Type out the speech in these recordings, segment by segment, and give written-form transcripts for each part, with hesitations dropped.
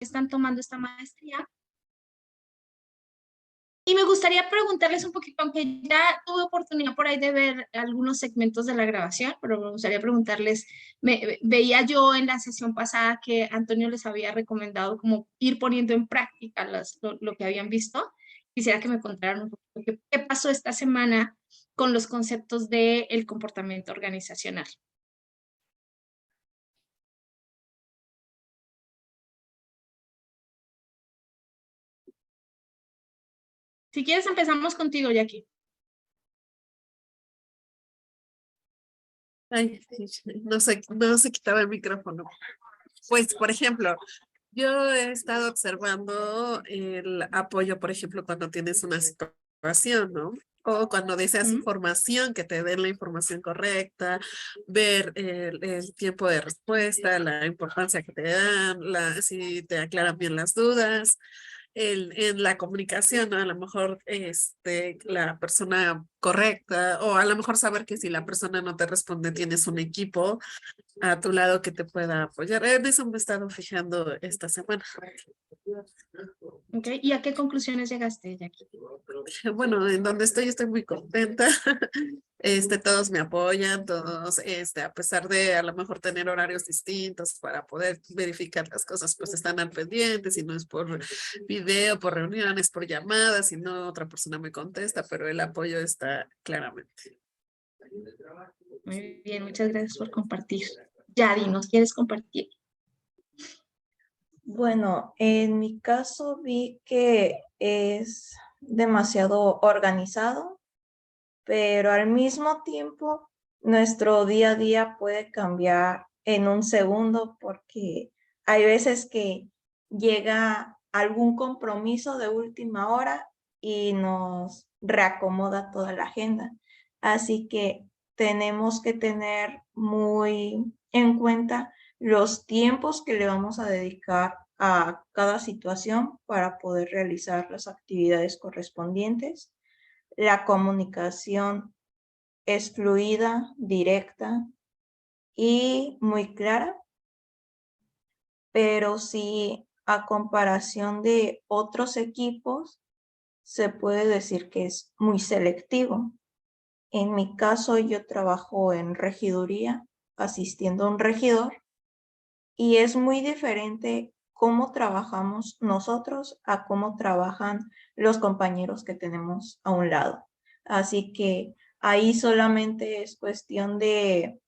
están tomando esta maestría. Y me gustaría preguntarles un poquito, aunque ya tuve oportunidad por ahí de ver algunos segmentos de la grabación, pero me gustaría preguntarles, veía yo en la sesión pasada que Antonio les había recomendado como ir poniendo en práctica lo que habían visto. Quisiera que me contaran un poquito qué pasó esta semana con los conceptos del comportamiento organizacional. Si quieres, empezamos contigo, Jackie. Ay, no se quitaba el micrófono. Pues, por ejemplo, yo he estado observando el apoyo, por ejemplo, cuando tienes una situación, ¿no? O cuando deseas información, que te den la información correcta, ver el tiempo de respuesta, la importancia que te dan, si te aclaran bien las dudas, en la comunicación, ¿no? A lo mejor la persona correcta, o a lo mejor saber que si la persona no te responde, tienes un equipo a tu lado que te pueda apoyar. En eso me he estado fijando esta semana. Okay. ¿Y a qué conclusiones llegaste, Jackie? Bueno, en donde estoy muy contenta. Todos me apoyan, todos, a pesar de a lo mejor tener horarios distintos para poder verificar las cosas, pues están al pendiente, si no es por video, por reuniones, por llamadas, si no otra persona me contesta, pero el apoyo está claramente. Muy bien, muchas gracias por compartir. Yadi, ¿nos quieres compartir? Bueno, en mi caso vi que es demasiado organizado, pero al mismo tiempo nuestro día a día puede cambiar en un segundo porque hay veces que llega algún compromiso de última hora y nos reacomoda toda la agenda. Así que tenemos que tener muy en cuenta los tiempos que le vamos a dedicar a cada situación para poder realizar las actividades correspondientes. La comunicación es fluida, directa y muy clara, pero sí, a comparación de otros equipos, se puede decir que es muy selectivo. En mi caso, yo trabajo en regiduría, asistiendo a un regidor, y es muy diferente cómo trabajamos nosotros a cómo trabajan los compañeros que tenemos a un lado. Así que ahí solamente es cuestión de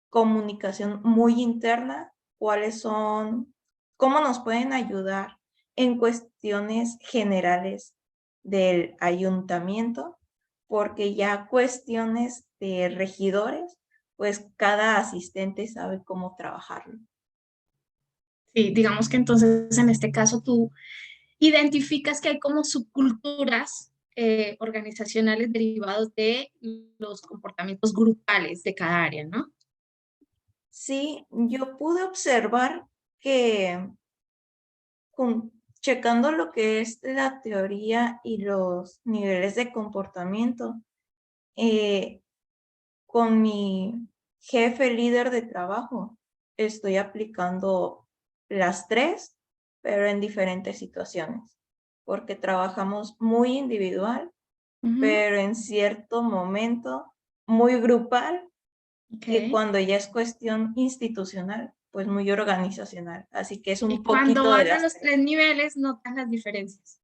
comunicación muy interna, cómo nos pueden ayudar en cuestiones generales del ayuntamiento, porque ya cuestiones de regidores, pues cada asistente sabe cómo trabajarlo. Sí, digamos que entonces en este caso tú identificas que hay como subculturas organizacionales derivados de los comportamientos grupales de cada área, ¿no? Sí, yo pude observar que checando lo que es la teoría y los niveles de comportamiento, con mi jefe líder de trabajo, estoy aplicando las tres, pero en diferentes situaciones, porque trabajamos muy individual, pero en cierto momento muy grupal, que cuando ya es cuestión institucional, pues muy organizacional. Así que es un Y cuando poquito de vas a las los tres. tres niveles, notas las diferencias.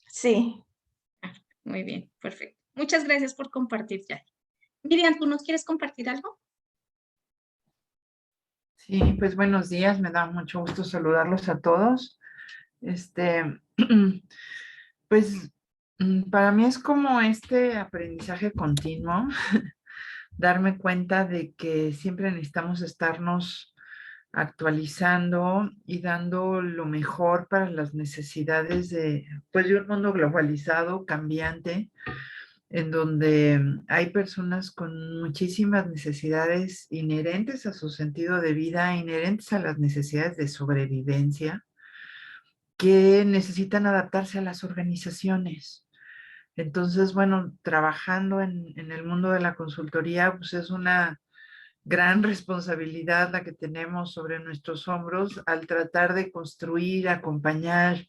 Sí. Ah, muy bien, perfecto. Muchas gracias por compartir, Jackie. Miriam, ¿tú nos quieres compartir algo? Sí, pues buenos días, me da mucho gusto saludarlos a todos. Pues para mí es como este aprendizaje continuo, darme cuenta de que siempre necesitamos estarnos actualizando y dando lo mejor para las necesidades pues, de un mundo globalizado, cambiante, en donde hay personas con muchísimas necesidades inherentes a su sentido de vida, inherentes a las necesidades de sobrevivencia, que necesitan adaptarse a las organizaciones. Entonces, bueno, trabajando en el mundo de la consultoría, pues es una gran responsabilidad la que tenemos sobre nuestros hombros al tratar de construir, acompañar,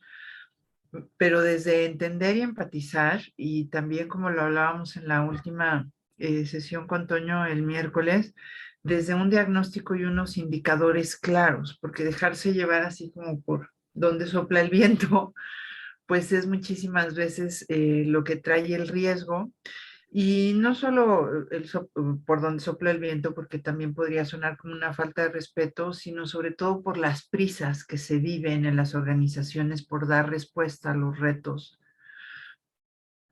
pero desde entender y empatizar, y también como lo hablábamos en la última sesión con Toño el miércoles, desde un diagnóstico y unos indicadores claros, porque dejarse llevar así como por donde sopla el viento, pues es muchísimas veces lo que trae el riesgo. Y no solo por donde sopla el viento, porque también podría sonar como una falta de respeto, sino sobre todo por las prisas que se viven en las organizaciones por dar respuesta a los retos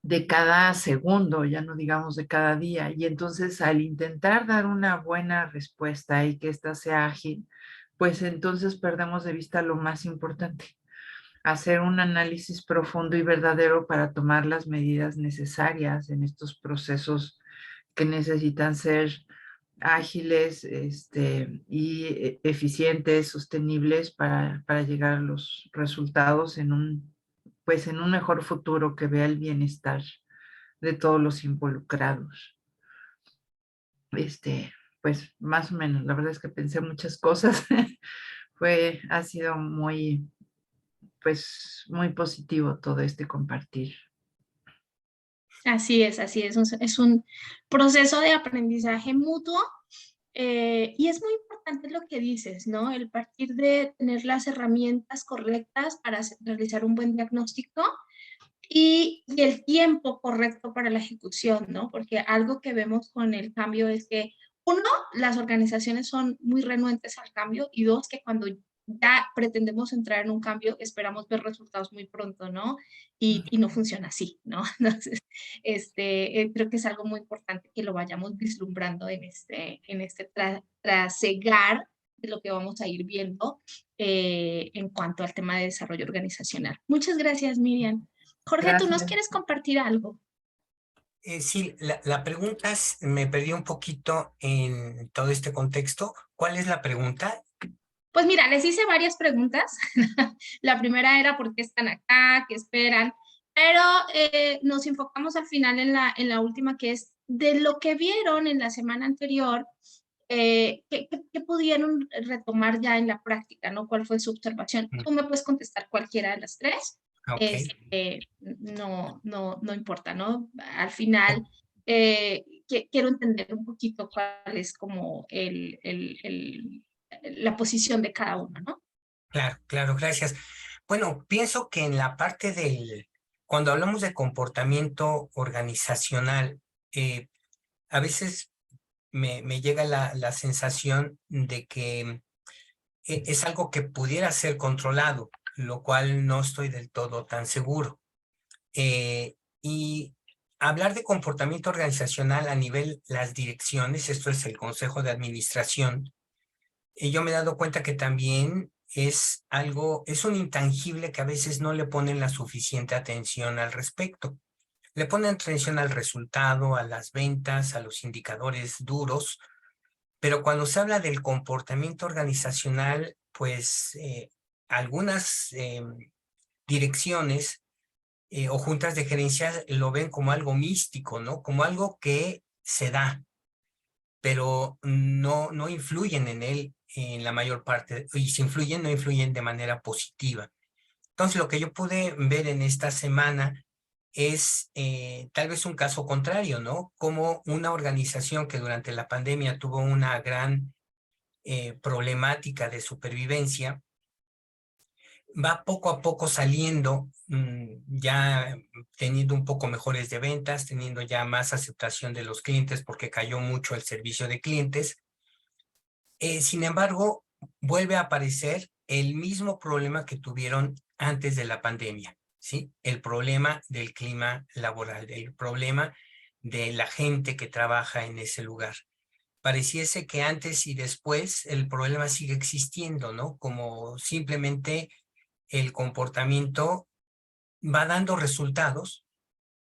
de cada segundo, ya no digamos de cada día. Y entonces al intentar dar una buena respuesta y que ésta sea ágil, pues entonces perdemos de vista lo más importante, hacer un análisis profundo y verdadero para tomar las medidas necesarias en estos procesos que necesitan ser ágiles, y eficientes, sostenibles para llegar a los resultados pues en un mejor futuro que vea el bienestar de todos los involucrados. Pues más o menos, la verdad es que pensé muchas cosas. Ha sido pues muy positivo todo este compartir. Así es, así es. Es un proceso de aprendizaje mutuo y es muy importante lo que dices, ¿no? El partir de tener las herramientas correctas para realizar un buen diagnóstico y el tiempo correcto para la ejecución, ¿no? Porque algo que vemos con el cambio es que, uno, las organizaciones son muy renuentes al cambio y dos, que cuando ya pretendemos entrar en un cambio, esperamos ver resultados muy pronto, ¿no? Y no funciona así, ¿no? Entonces, creo que es algo muy importante que lo vayamos vislumbrando en trasegar de lo que vamos a ir viendo en cuanto al tema de desarrollo organizacional. Muchas gracias, Miriam. Jorge, ¿tú nos Gracias. quieres compartir algo? Sí, la pregunta me perdí un poquito en todo este contexto. ¿Cuál es la pregunta? Pues mira, les hice varias preguntas. La primera era por qué están acá, qué esperan, pero nos enfocamos al final en la última, que es de lo que vieron en la semana anterior, ¿qué pudieron retomar ya en la práctica, ¿no? ¿Cuál fue su observación? Tú me puedes contestar cualquiera de las tres. Ok. No importa, ¿no? Al final, quiero entender un poquito cuál es como la posición de cada uno, ¿no? Claro, claro, gracias. Bueno, pienso que en la parte cuando hablamos de comportamiento organizacional, a veces me llega la sensación de que es algo que pudiera ser controlado, lo cual no estoy del todo tan seguro. Y hablar de comportamiento organizacional a nivel las direcciones, esto es el Consejo de Administración, y yo me he dado cuenta que también es un intangible que a veces no le ponen la suficiente atención al respecto. Le ponen atención al resultado, a las ventas, a los indicadores duros, pero cuando se habla del comportamiento organizacional, pues algunas direcciones o juntas de gerencia lo ven como algo místico, ¿no? Como algo que se da, pero no influyen en él en la mayor parte, y si influyen, no influyen de manera positiva. Entonces, lo que yo pude ver en esta semana es tal vez un caso contrario, ¿no? Como una organización que durante la pandemia tuvo una gran problemática de supervivencia, va poco a poco saliendo, ya teniendo un poco mejores de ventas, teniendo ya más aceptación de los clientes porque cayó mucho el servicio de clientes. Sin embargo, vuelve a aparecer el mismo problema que tuvieron antes de la pandemia, ¿sí? El problema del clima laboral, el problema de la gente que trabaja en ese lugar. Pareciese que antes y después el problema sigue existiendo, ¿no? Como simplemente el comportamiento va dando resultados,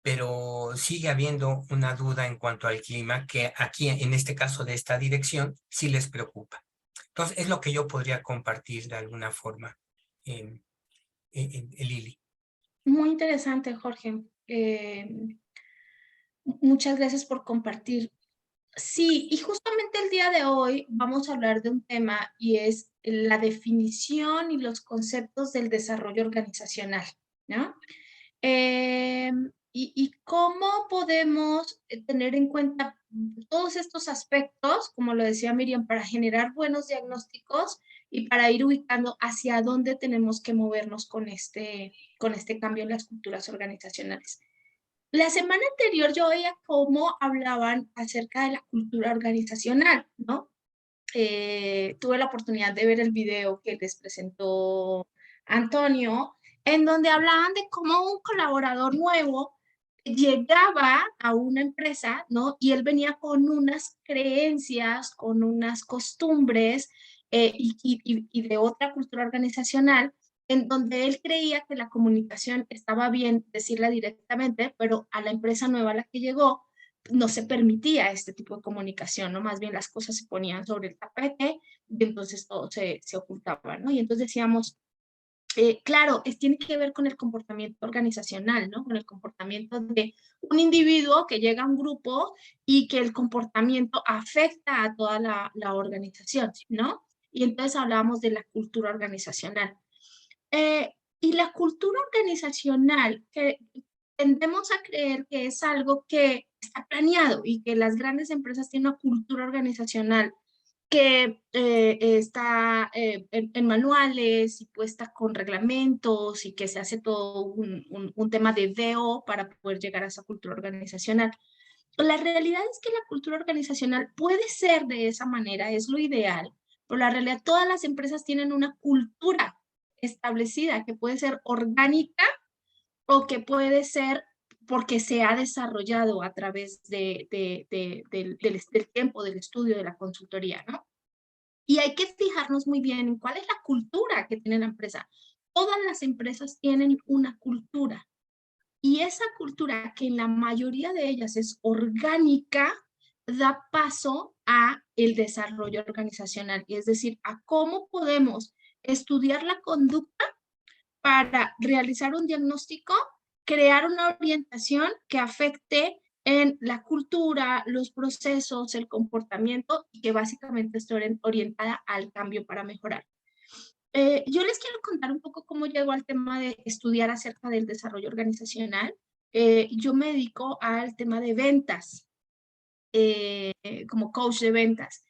pero sigue habiendo una duda en cuanto al clima que aquí, en este caso de esta dirección, sí les preocupa. Entonces, es lo que yo podría compartir de alguna forma, Lili. Muy interesante, Jorge. Muchas gracias por compartir. Sí, y justamente el día de hoy vamos a hablar de un tema y es la definición y los conceptos del desarrollo organizacional, ¿no? Y cómo podemos tener en cuenta todos estos aspectos, como lo decía Miriam, para generar buenos diagnósticos y para ir ubicando hacia dónde tenemos que movernos con este cambio en las culturas organizacionales. La semana anterior yo veía cómo hablaban acerca de la cultura organizacional, ¿no? Tuve la oportunidad de ver el video que les presentó Antonio, en donde hablaban de cómo un colaborador nuevo llegaba a una empresa, ¿no? Y él venía con unas creencias, con unas costumbres y de otra cultura organizacional, en donde él creía que la comunicación estaba bien decirla directamente, pero a la empresa nueva a la que llegó, no se permitía este tipo de comunicación, ¿no? Más bien las cosas se ponían sobre el tapete y entonces todo se ocultaba, ¿no? Y entonces decíamos, claro, tiene que ver con el comportamiento organizacional, ¿no? Con el comportamiento de un individuo que llega a un grupo y que el comportamiento afecta a toda la organización, ¿no? Y entonces hablábamos de la cultura organizacional. Y la cultura organizacional, que tendemos a creer que es algo que está planeado y que las grandes empresas tienen una cultura organizacional que está en manuales y puesta con reglamentos y que se hace todo un tema de DO para poder llegar a esa cultura organizacional. La realidad es que la cultura organizacional puede ser de esa manera, es lo ideal, pero la realidad todas las empresas tienen una cultura establecida que puede ser orgánica o que puede ser porque se ha desarrollado a través del tiempo, del estudio, de la consultoría, ¿no? Y hay que fijarnos muy bien en cuál es la cultura que tiene la empresa. Todas las empresas tienen una cultura y esa cultura, que en la mayoría de ellas es orgánica, da paso a el desarrollo organizacional, y es decir, a cómo podemos estudiar la conducta para realizar un diagnóstico, crear una orientación que afecte en la cultura, los procesos, el comportamiento y que básicamente esté orientada al cambio para mejorar. Yo les quiero contar un poco cómo llego al tema de estudiar acerca del desarrollo organizacional. Yo me dedico al tema de ventas, como coach de ventas.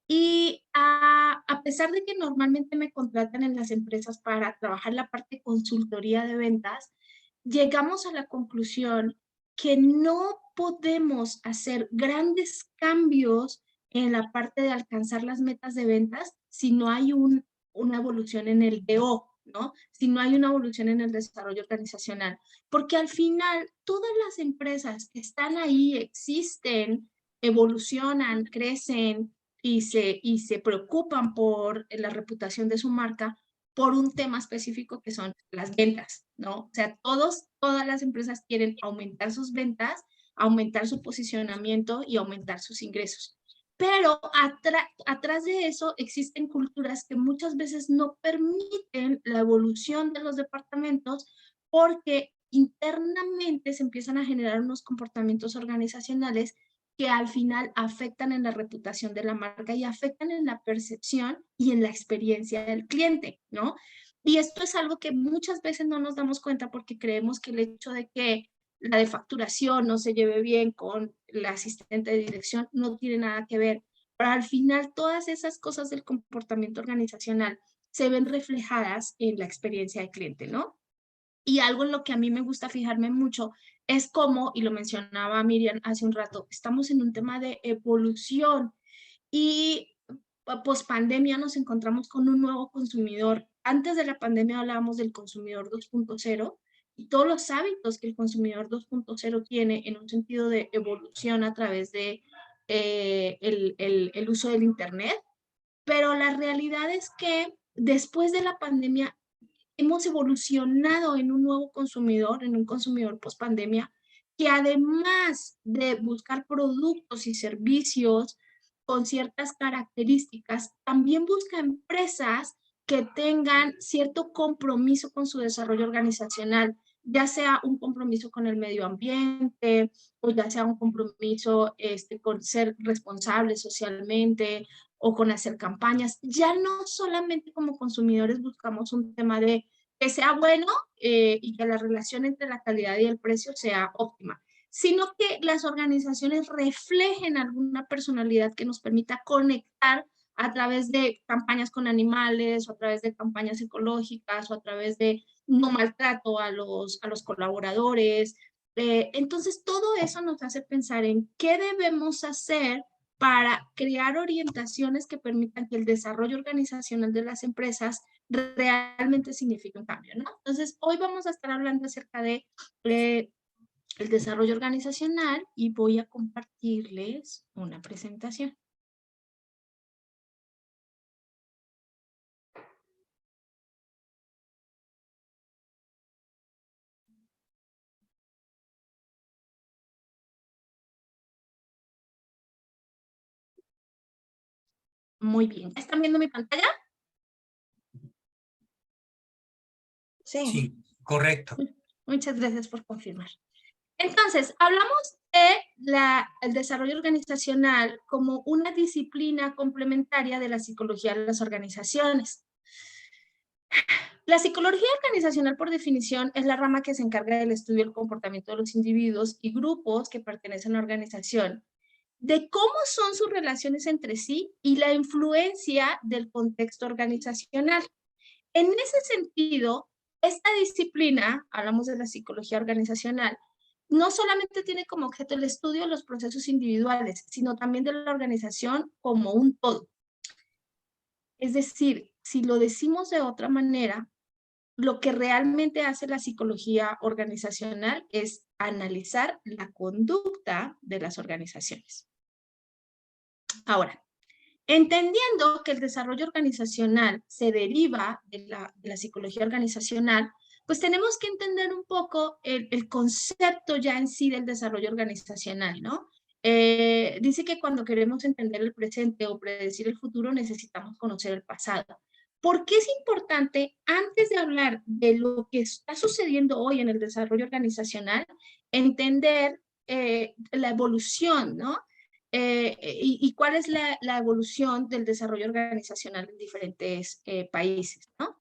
Y a pesar de que normalmente me contratan en las empresas para trabajar la parte de consultoría de ventas, llegamos a la conclusión que no podemos hacer grandes cambios en la parte de alcanzar las metas de ventas si no hay una evolución en el DO, ¿no? Si no hay una evolución en el desarrollo organizacional. Porque al final todas las empresas que están ahí existen, evolucionan, crecen y se preocupan por la reputación de su marca por un tema específico que son las ventas, ¿no? O sea, todas las empresas quieren aumentar sus ventas, aumentar su posicionamiento y aumentar sus ingresos. Pero atrás de eso existen culturas que muchas veces no permiten la evolución de los departamentos porque internamente se empiezan a generar unos comportamientos organizacionales que al final afectan en la reputación de la marca y afectan en la percepción y en la experiencia del cliente, ¿no? Y esto es algo que muchas veces no nos damos cuenta porque creemos que el hecho de que la de facturación no se lleve bien con la asistente de dirección no tiene nada que ver. Pero al final todas esas cosas del comportamiento organizacional se ven reflejadas en la experiencia del cliente, ¿no? Y algo en lo que a mí me gusta fijarme mucho es cómo, y lo mencionaba Miriam hace un rato, estamos en un tema de evolución y post pandemia nos encontramos con un nuevo consumidor. Antes de la pandemia hablábamos del consumidor 2.0 y todos los hábitos que el consumidor 2.0 tiene en un sentido de evolución a través de el uso del Internet. Pero la realidad es que después de la pandemia hemos evolucionado en un nuevo consumidor, en un consumidor post pandemia, que además de buscar productos y servicios con ciertas características, también busca empresas que tengan cierto compromiso con su desarrollo organizacional, ya sea un compromiso con el medio ambiente, o ya sea un compromiso con ser responsable socialmente, o con hacer campañas. Ya no solamente como consumidores buscamos un tema de que sea bueno y que la relación entre la calidad y el precio sea óptima, sino que las organizaciones reflejen alguna personalidad que nos permita conectar a través de campañas con animales, o a través de campañas ecológicas, o a través de no maltrato a los colaboradores. Entonces, todo eso nos hace pensar en qué debemos hacer para crear orientaciones que permitan que el desarrollo organizacional de las empresas realmente signifique un cambio, ¿no? Entonces, hoy vamos a estar hablando acerca de el desarrollo organizacional y voy a compartirles una presentación. Muy bien. ¿Están viendo mi pantalla? Sí. Sí, correcto. Muchas gracias por confirmar. Entonces, hablamos de el desarrollo organizacional como una disciplina complementaria de la psicología de las organizaciones. La psicología organizacional, por definición, es la rama que se encarga del estudio del comportamiento de los individuos y grupos que pertenecen a la organización, de cómo son sus relaciones entre sí y la influencia del contexto organizacional. En ese sentido, esta disciplina, hablamos de la psicología organizacional, no solamente tiene como objeto el estudio de los procesos individuales, sino también de la organización como un todo. Es decir, si lo decimos de otra manera, lo que realmente hace la psicología organizacional es analizar la conducta de las organizaciones. Ahora, entendiendo que el desarrollo organizacional se deriva de la psicología organizacional, pues tenemos que entender un poco el concepto ya en sí del desarrollo organizacional, ¿no? Dice que cuando queremos entender el presente o predecir el futuro necesitamos conocer el pasado. ¿Por qué es importante, antes de hablar de lo que está sucediendo hoy en el desarrollo organizacional, entender la evolución, ¿no? Y cuál es la evolución del desarrollo organizacional en diferentes países, ¿no?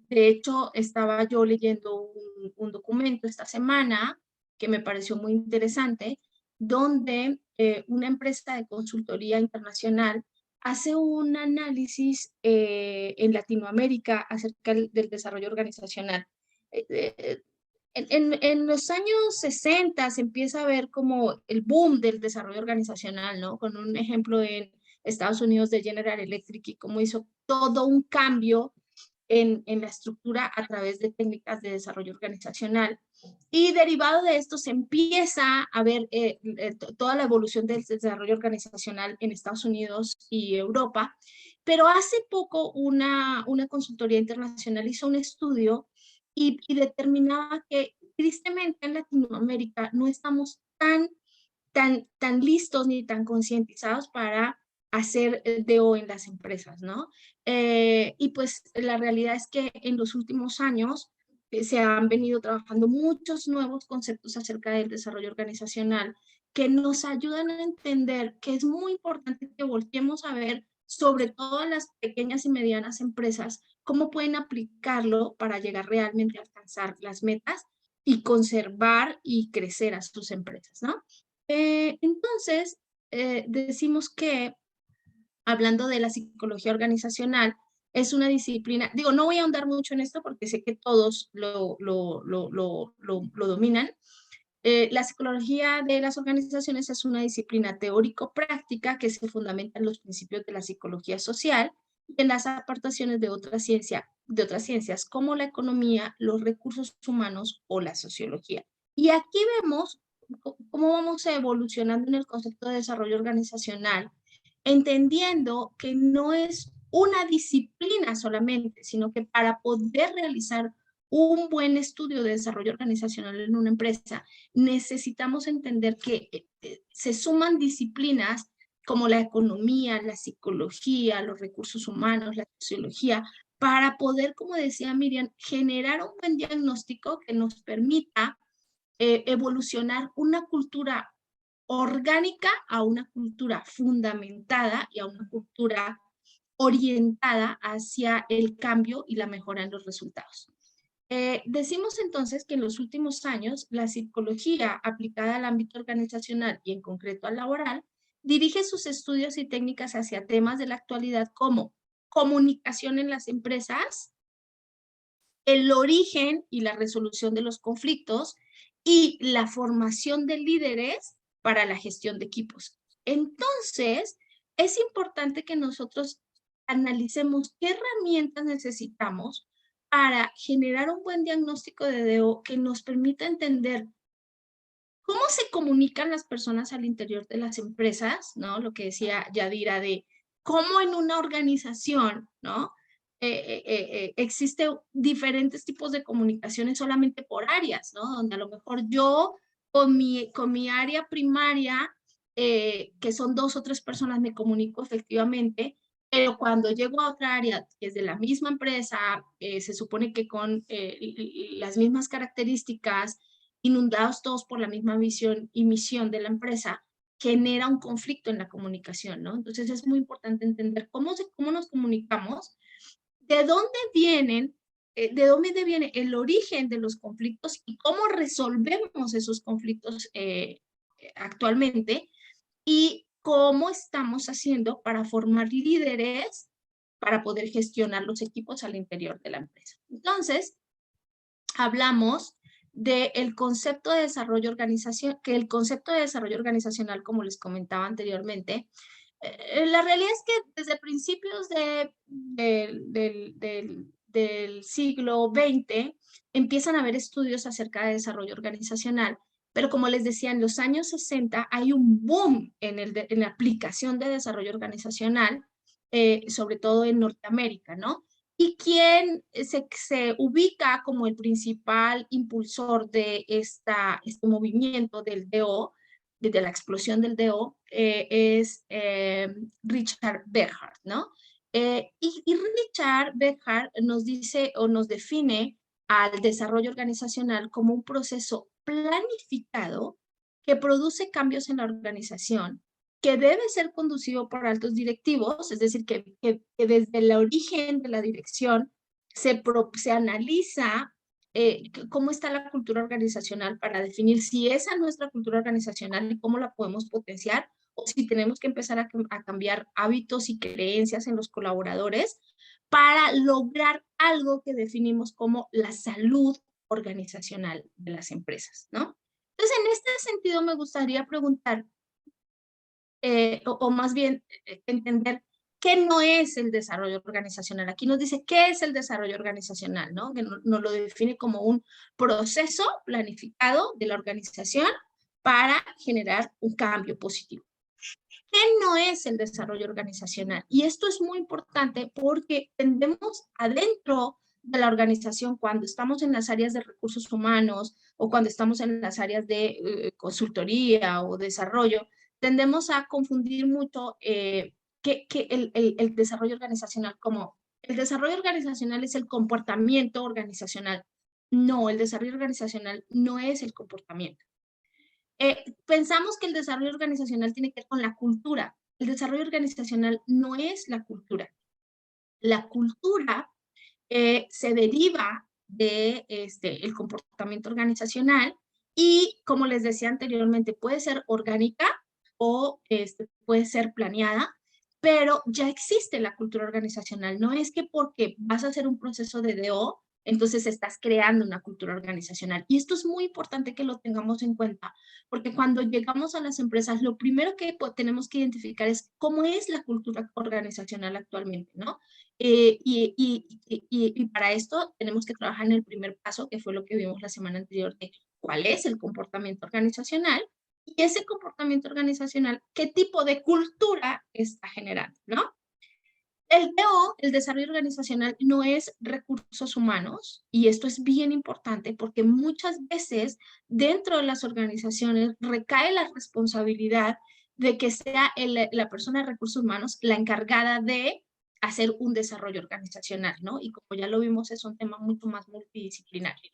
De hecho, estaba yo leyendo un documento esta semana que me pareció muy interesante, donde una empresa de consultoría internacional hace un análisis en Latinoamérica acerca del desarrollo organizacional. En los años 60 se empieza a ver como el boom del desarrollo organizacional, ¿no? Con un ejemplo en Estados Unidos de General Electric y cómo hizo todo un cambio en la estructura a través de técnicas de desarrollo organizacional. Y derivado de esto se empieza a ver toda la evolución del desarrollo organizacional en Estados Unidos y Europa. Pero hace poco una consultoría internacional hizo un estudio y determinaba que tristemente en Latinoamérica no estamos tan listos ni tan concientizados para hacer DO en las empresas, ¿no? Y pues la realidad es que en los últimos años se han venido trabajando muchos nuevos conceptos acerca del desarrollo organizacional que nos ayudan a entender que es muy importante que volteemos a ver sobre todo a las pequeñas y medianas empresas, cómo pueden aplicarlo para llegar realmente a alcanzar las metas y conservar y crecer a sus empresas, ¿no? Entonces, decimos que, hablando de la psicología organizacional, es una disciplina, digo, no voy a ahondar mucho en esto porque sé que todos lo dominan. La psicología de las organizaciones es una disciplina teórico-práctica que se fundamenta en los principios de la psicología social y en las aportaciones de otras ciencias como la economía, los recursos humanos o la sociología. Y aquí vemos cómo vamos evolucionando en el concepto de desarrollo organizacional, entendiendo que no es una disciplina solamente, sino que para poder realizar un buen estudio de desarrollo organizacional en una empresa, necesitamos entender que se suman disciplinas como la economía, la psicología, los recursos humanos, la sociología, para poder, como decía Miriam, generar un buen diagnóstico que nos permita evolucionar una cultura orgánica a una cultura fundamentada y a una cultura orientada hacia el cambio y la mejora en los resultados. Decimos entonces que en los últimos años la psicología aplicada al ámbito organizacional y en concreto al laboral dirige sus estudios y técnicas hacia temas de la actualidad como comunicación en las empresas, el origen y la resolución de los conflictos y la formación de líderes para la gestión de equipos. Entonces, es importante que nosotros analicemos qué herramientas necesitamos para generar un buen diagnóstico de DO que nos permita entender cómo se comunican las personas al interior de las empresas, ¿no? Lo que decía Yadira de cómo en una organización, ¿no? Existen diferentes tipos de comunicaciones solamente por áreas, ¿no? Donde a lo mejor yo con mi área primaria, que son 2 o 3 personas, me comunico efectivamente, pero cuando llego a otra área que es de la misma empresa, se supone que con las mismas características, inundados todos por la misma visión y misión de la empresa, genera un conflicto en la comunicación, ¿no? Entonces es muy importante entender cómo nos comunicamos, de dónde viene el origen de los conflictos y cómo resolvemos esos conflictos actualmente, y cómo estamos haciendo para formar líderes para poder gestionar los equipos al interior de la empresa. Entonces, hablamos del concepto de desarrollo organizacional, que el concepto de desarrollo organizacional, como les comentaba anteriormente, la realidad es que desde principios del siglo XX empiezan a haber estudios acerca de desarrollo organizacional, pero como les decía, en los años 60 hay un boom en la aplicación de desarrollo organizacional, sobre todo en Norteamérica, ¿no? Y quien se ubica como el principal impulsor de este movimiento del DO, de la explosión del DO, es Richard Bernhardt, ¿no? Y Richard Bernhardt nos dice o nos define al desarrollo organizacional como un proceso planificado que produce cambios en la organización, que debe ser conducido por altos directivos, es decir, que desde el origen de la dirección se analiza cómo está la cultura organizacional para definir si esa es nuestra cultura organizacional y cómo la podemos potenciar, o si tenemos que empezar a cambiar hábitos y creencias en los colaboradores para lograr algo que definimos como la salud organizacional de las empresas, ¿no? Entonces, en este sentido, me gustaría preguntar, o más bien entender qué no es el desarrollo organizacional. Aquí nos dice qué es el desarrollo organizacional, ¿no? Que nos lo define como un proceso planificado de la organización para generar un cambio positivo. ¿Qué no es el desarrollo organizacional? Y esto es muy importante porque tendemos adentro de la organización, cuando estamos en las áreas de recursos humanos o cuando estamos en las áreas de consultoría o desarrollo, tendemos a confundir mucho el desarrollo organizacional como el desarrollo organizacional es el comportamiento organizacional. No, el desarrollo organizacional no es el comportamiento. Pensamos que el desarrollo organizacional tiene que ver con la cultura. El desarrollo organizacional no es la cultura. La cultura se deriva de el comportamiento organizacional y, como les decía anteriormente, puede ser orgánica o puede ser planeada, pero ya existe la cultura organizacional. No es que porque vas a hacer un proceso de DO, entonces estás creando una cultura organizacional. Y esto es muy importante que lo tengamos en cuenta, porque cuando llegamos a las empresas, lo primero que tenemos que identificar es cómo es la cultura organizacional actualmente, ¿no? Y para esto tenemos que trabajar en el primer paso, que fue lo que vimos la semana anterior, de cuál es el comportamiento organizacional, y ese comportamiento organizacional, qué tipo de cultura está generando, ¿no? El DO, el desarrollo organizacional, no es recursos humanos, y esto es bien importante porque muchas veces dentro de las organizaciones recae la responsabilidad de que sea la persona de recursos humanos la encargada de hacer un desarrollo organizacional, ¿no? Y como ya lo vimos, es un tema mucho más multidisciplinario.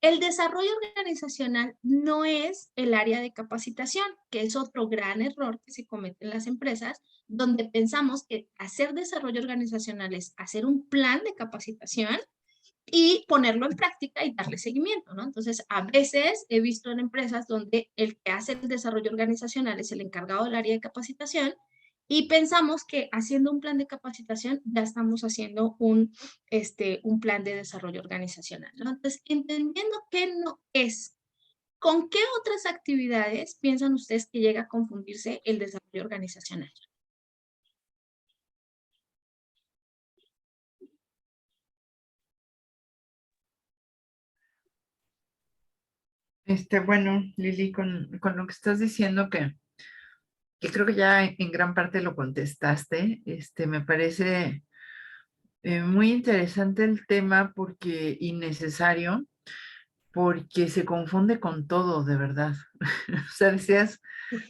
El desarrollo organizacional no es el área de capacitación, que es otro gran error que se comete en las empresas, donde pensamos que hacer desarrollo organizacional es hacer un plan de capacitación y ponerlo en práctica y darle seguimiento, ¿no? Entonces, a veces he visto en empresas donde el que hace el desarrollo organizacional es el encargado del área de capacitación y pensamos que haciendo un plan de capacitación ya estamos haciendo un plan de desarrollo organizacional, ¿no? Entonces, entendiendo qué no es, ¿con qué otras actividades piensan ustedes que llega a confundirse el desarrollo organizacional? Bueno, Lili, con lo que estás diciendo que creo que ya en gran parte lo contestaste, me parece muy interesante el tema porque innecesario, porque se confunde con todo, de verdad. O sea, decías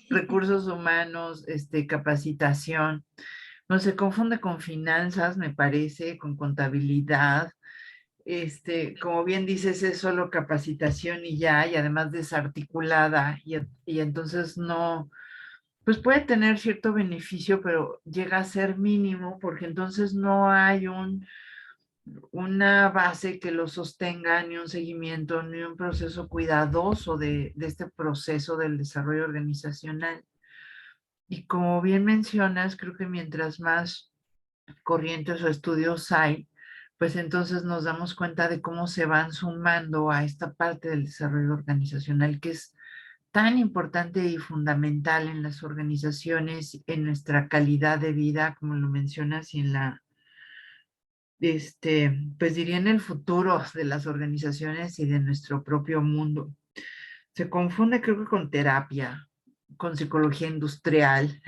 recursos humanos, capacitación, no se confunde con finanzas, me parece, con contabilidad. Como bien dices, es solo capacitación y ya, y además desarticulada, y entonces no, pues puede tener cierto beneficio, pero llega a ser mínimo porque entonces no hay una base que lo sostenga, ni un seguimiento, ni un proceso cuidadoso de este proceso del desarrollo organizacional. Y como bien mencionas, creo que mientras más corrientes o estudios hay, pues entonces nos damos cuenta de cómo se van sumando a esta parte del desarrollo organizacional que es tan importante y fundamental en las organizaciones, en nuestra calidad de vida, como lo mencionas, y en pues diría en el futuro de las organizaciones y de nuestro propio mundo. Se confunde, creo que con terapia, con psicología industrial,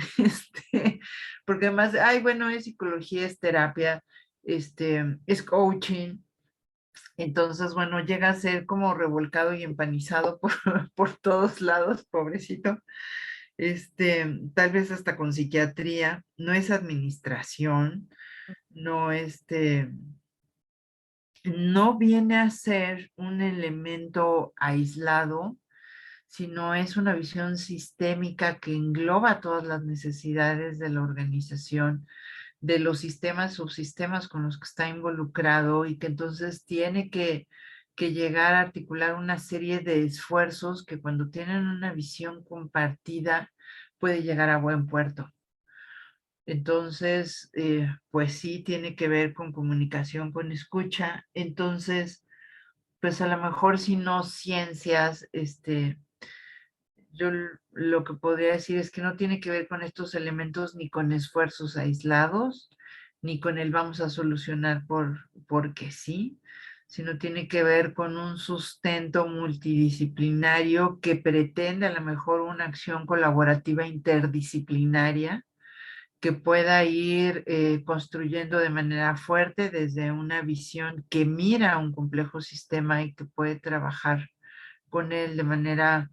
porque además, ay, bueno, es psicología, es terapia, es coaching. Entonces, bueno, llega a ser como revolcado y empanizado por todos lados, pobrecito. Tal vez hasta con psiquiatría, no es administración, no, no viene a ser un elemento aislado, sino es una visión sistémica que engloba todas las necesidades de la organización, de los sistemas, subsistemas con los que está involucrado y que entonces tiene que llegar a articular una serie de esfuerzos que cuando tienen una visión compartida puede llegar a buen puerto. Entonces, pues sí, tiene que ver con comunicación, con escucha. Entonces, pues a lo mejor si no ciencias, yo lo que podría decir es que no tiene que ver con estos elementos ni con esfuerzos aislados, ni con el vamos a solucionar porque sí, sino tiene que ver con un sustento multidisciplinario que pretende a lo mejor una acción colaborativa interdisciplinaria que pueda ir construyendo de manera fuerte desde una visión que mira un complejo sistema y que puede trabajar con él de manera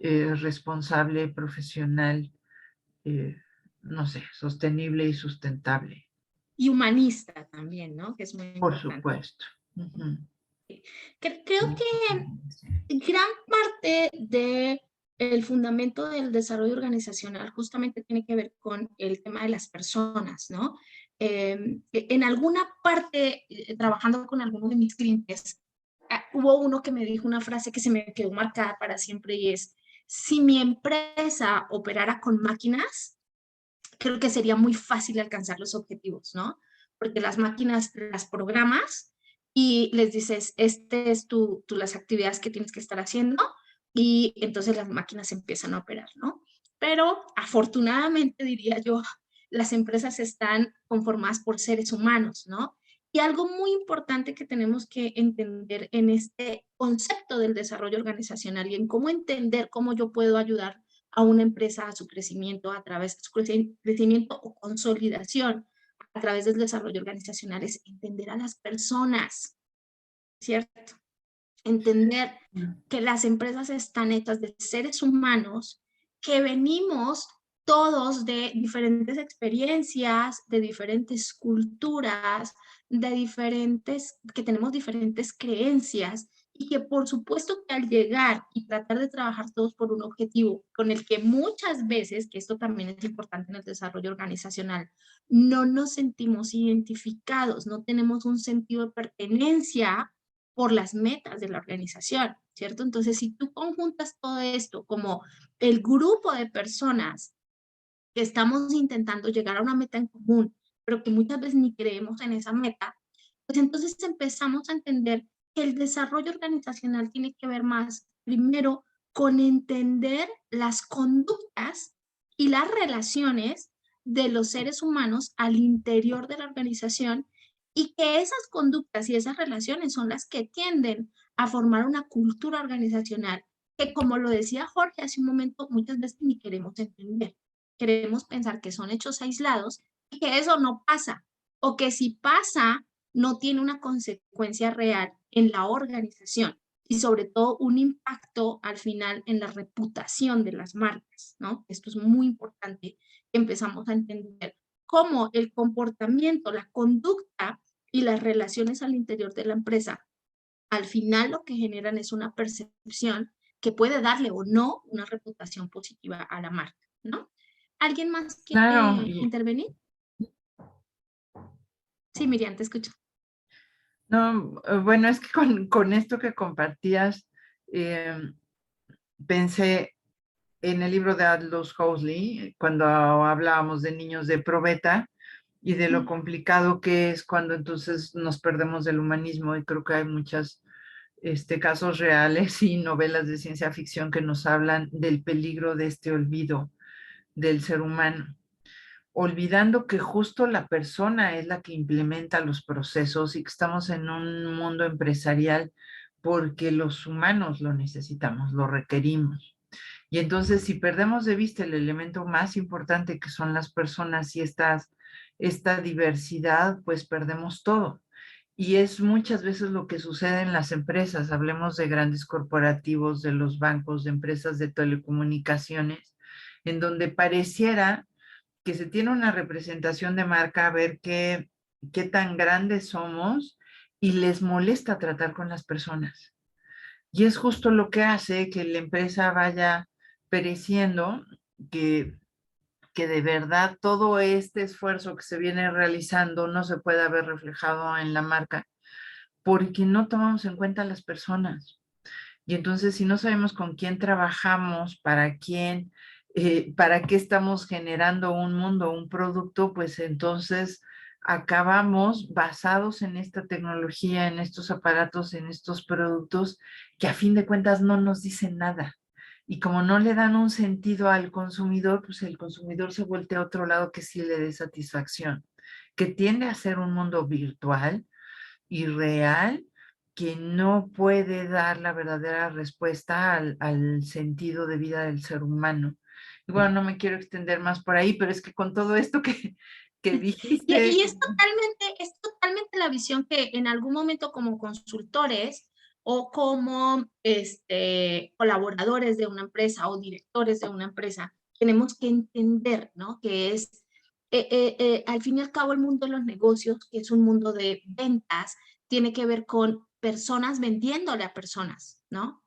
responsable, profesional, eh, no sé, sostenible y sustentable. Y humanista también, ¿no? Que es muy Por importante. supuesto. Uh-huh. Creo que gran parte de el fundamento del desarrollo organizacional justamente tiene que ver con el tema de las personas, ¿no? En alguna parte, trabajando con algunos de mis clientes, hubo uno que me dijo una frase que se me quedó marcada para siempre y es, si mi empresa operara con máquinas, creo que sería muy fácil alcanzar los objetivos, ¿no? Porque las máquinas las programas y les dices, este es las actividades que tienes que estar haciendo y entonces las máquinas empiezan a operar, ¿no? Pero afortunadamente, diría yo, las empresas están conformadas por seres humanos, ¿no? Y algo muy importante que tenemos que entender en este concepto del desarrollo organizacional y en cómo entender cómo yo puedo ayudar a una empresa a su crecimiento a través de su crecimiento o consolidación a través del desarrollo organizacional es entender a las personas, ¿cierto? Entender que las empresas están hechas de seres humanos que venimos todos de diferentes experiencias, de diferentes culturas, que tenemos diferentes creencias y que por supuesto que al llegar y tratar de trabajar todos por un objetivo con el que muchas veces, que esto también es importante en el desarrollo organizacional, no nos sentimos identificados, no tenemos un sentido de pertenencia por las metas de la organización, ¿cierto? Entonces, si tú conjuntas todo esto como el grupo de personas que estamos intentando llegar a una meta en común, pero que muchas veces ni creemos en esa meta, pues entonces empezamos a entender que el desarrollo organizacional tiene que ver más, primero, con entender las conductas y las relaciones de los seres humanos al interior de la organización y que esas conductas y esas relaciones son las que tienden a formar una cultura organizacional que, como lo decía Jorge hace un momento, muchas veces ni queremos entender. Queremos pensar que son hechos aislados y que eso no pasa, o que si pasa, no tiene una consecuencia real en la organización y sobre todo un impacto al final en la reputación de las marcas, ¿no? Esto es muy importante que empezamos a entender cómo el comportamiento, la conducta y las relaciones al interior de la empresa, al final lo que generan es una percepción que puede darle o no una reputación positiva a la marca, ¿no? ¿Alguien más quiere Claro, intervenir? Sí, Miriam, te escucho. no, bueno, es que con esto que compartías, pensé en el libro de Aldous Huxley, cuando hablábamos de niños de probeta y de lo complicado que es cuando entonces nos perdemos del humanismo, y creo que hay muchos casos reales y novelas de ciencia ficción que nos hablan del peligro de este olvido del ser humano, olvidando que justo la persona es la que implementa los procesos y que estamos en un mundo empresarial porque los humanos lo necesitamos, lo requerimos. Y entonces, si perdemos de vista el elemento más importante que son las personas y esta diversidad, pues perdemos todo. Y es muchas veces lo que sucede en las empresas. Hablemos de grandes corporativos, de los bancos, de empresas de telecomunicaciones, en donde pareciera que se tiene una representación de marca, a ver qué tan grandes somos y les molesta tratar con las personas. Y es justo lo que hace que la empresa vaya pereciendo, que de verdad todo este esfuerzo que se viene realizando no se pueda ver reflejado en la marca, porque no tomamos en cuenta a las personas. Y entonces, si no sabemos con quién trabajamos, para quién, para qué estamos generando un mundo, un producto, pues entonces acabamos basados en esta tecnología, en estos aparatos, en estos productos que a fin de cuentas no nos dicen nada. Y como no le dan un sentido al consumidor, pues el consumidor se vuelve a otro lado que sí le dé satisfacción, que tiende a ser un mundo virtual y real, que no puede dar la verdadera respuesta al sentido de vida del ser humano. Y bueno, no me quiero extender más por ahí, pero es que con todo esto que dijiste... Y es totalmente la visión que en algún momento como consultores o como colaboradores de una empresa o directores de una empresa tenemos que entender, ¿no? Que es, al fin y al cabo, el mundo de los negocios, que es un mundo de ventas, tiene que ver con personas vendiéndole a personas, ¿no?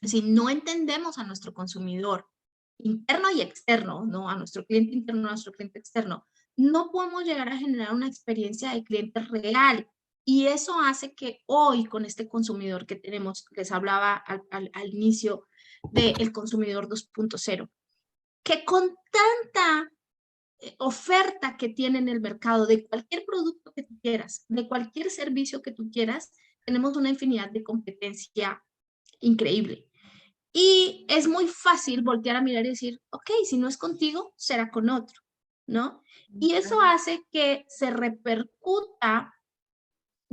Si no entendemos a nuestro consumidor interno y externo, ¿no? A nuestro cliente interno, a nuestro cliente externo, no podemos llegar a generar una experiencia de cliente real. Y eso hace que hoy, con este consumidor que tenemos, les hablaba al inicio del consumidor 2.0, que con tanta oferta que tiene en el mercado de cualquier producto que tú quieras, de cualquier servicio que tú quieras, tenemos una infinidad de competencia increíble. Y es muy fácil voltear a mirar y decir, ok, si no es contigo, será con otro, ¿no? Y eso hace que se repercuta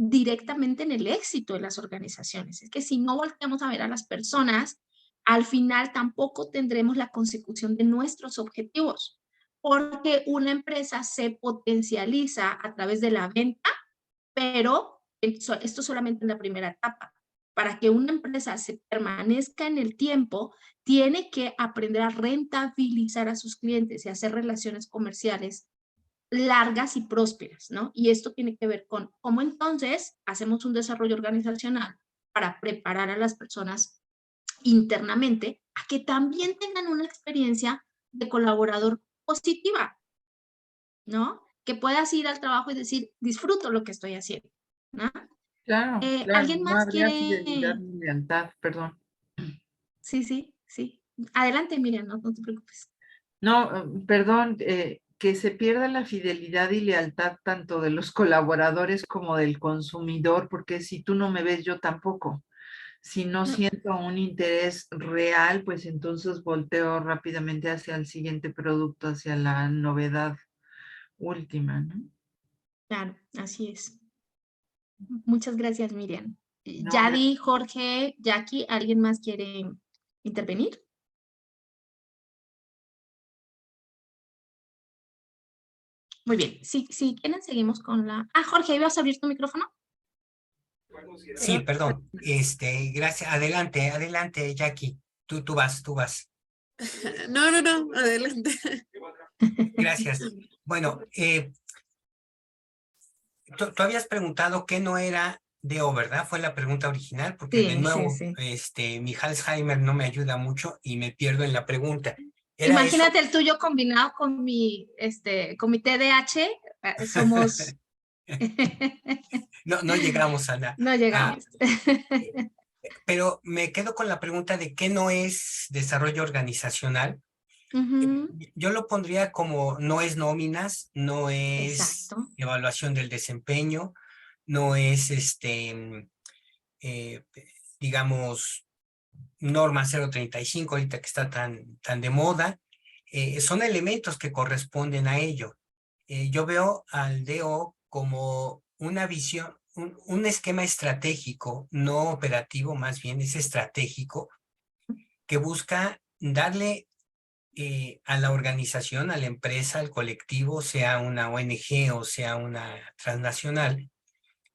directamente en el éxito de las organizaciones. Es que si no volteamos a ver a las personas, al final tampoco tendremos la consecución de nuestros objetivos, porque una empresa se potencializa a través de la venta, pero esto solamente en la primera etapa. para que una empresa se permanezca en el tiempo, tiene que aprender a rentabilizar a sus clientes y hacer relaciones comerciales largas y prósperas, ¿no? Y esto tiene que ver con cómo entonces hacemos un desarrollo organizacional para preparar a las personas internamente a que también tengan una experiencia de colaborador positiva, ¿no? Que puedas ir al trabajo y decir, disfruto lo que estoy haciendo, ¿no? Claro, claro, ¿Alguien no más habría fidelidad quiere? ni lealtad, perdón. Sí, sí, sí. Adelante, Miriam, no te preocupes. No, perdón, que se pierda la fidelidad y lealtad tanto de los colaboradores como del consumidor, porque si tú no me ves, yo tampoco. Si no No, siento un interés real, pues entonces volteo rápidamente hacia el siguiente producto, hacia la novedad última, ¿no? claro, así es. Muchas gracias, Miriam. No, Yadi, Jorge, Jackie, ¿alguien más quiere intervenir? Muy bien, si quieren seguimos con la... Ah, Jorge, ¿ibas a abrir tu micrófono? Sí, perdón. Gracias. Adelante, adelante, Jackie. Tú vas, tú vas. No, no, no, adelante. Gracias. Bueno, tú habías preguntado qué no era DO, ¿verdad? Fue la pregunta original, porque de Sí, sí, nuevo, sí. mi Alzheimer no me ayuda mucho y me pierdo en la pregunta. ¿Era eso? Imagínate el tuyo combinado con mi TDAH, somos... No, no llegamos a la... No a- llegamos. pero me quedo con la pregunta de qué no es desarrollo organizacional. Ujú, Yo lo pondría como no es nóminas, no es exacto. evaluación del desempeño, no es eh, digamos, norma 035 ahorita que está tan de moda. Son elementos que corresponden a ello. Yo veo al DO como una visión, un esquema estratégico, no operativo, más bien es estratégico, que busca darle a la organización, a la empresa, al colectivo, sea una ONG o sea una transnacional,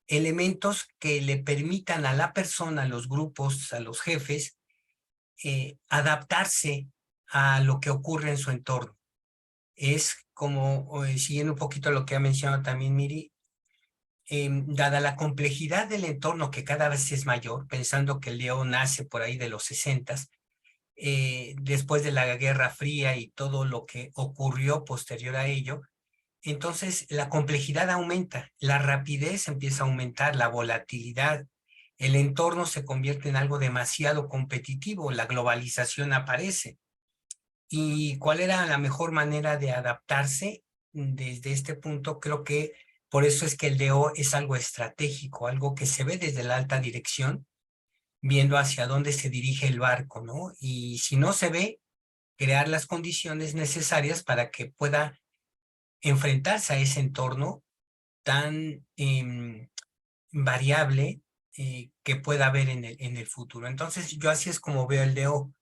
elementos que le permitan a la persona, a los grupos, a los jefes, adaptarse a lo que ocurre en su entorno. Es como, siguiendo un poquito lo que ha mencionado también Miri, dada la complejidad del entorno que cada vez es mayor, pensando que el Leo nace por ahí de los 60s, después de la Guerra Fría y todo lo que ocurrió posterior a ello, entonces la complejidad aumenta, la rapidez empieza a aumentar, la volatilidad, el entorno se convierte en algo demasiado competitivo, la globalización aparece. ¿Y cuál era la mejor manera de adaptarse desde este punto? Creo que por eso es que el DO es algo estratégico, algo que se ve desde la alta dirección, viendo hacia dónde se dirige el barco, ¿no? Y si no se ve, crear las condiciones necesarias para que pueda enfrentarse a ese entorno tan variable que pueda haber en el futuro. Entonces, yo así es como veo el DO,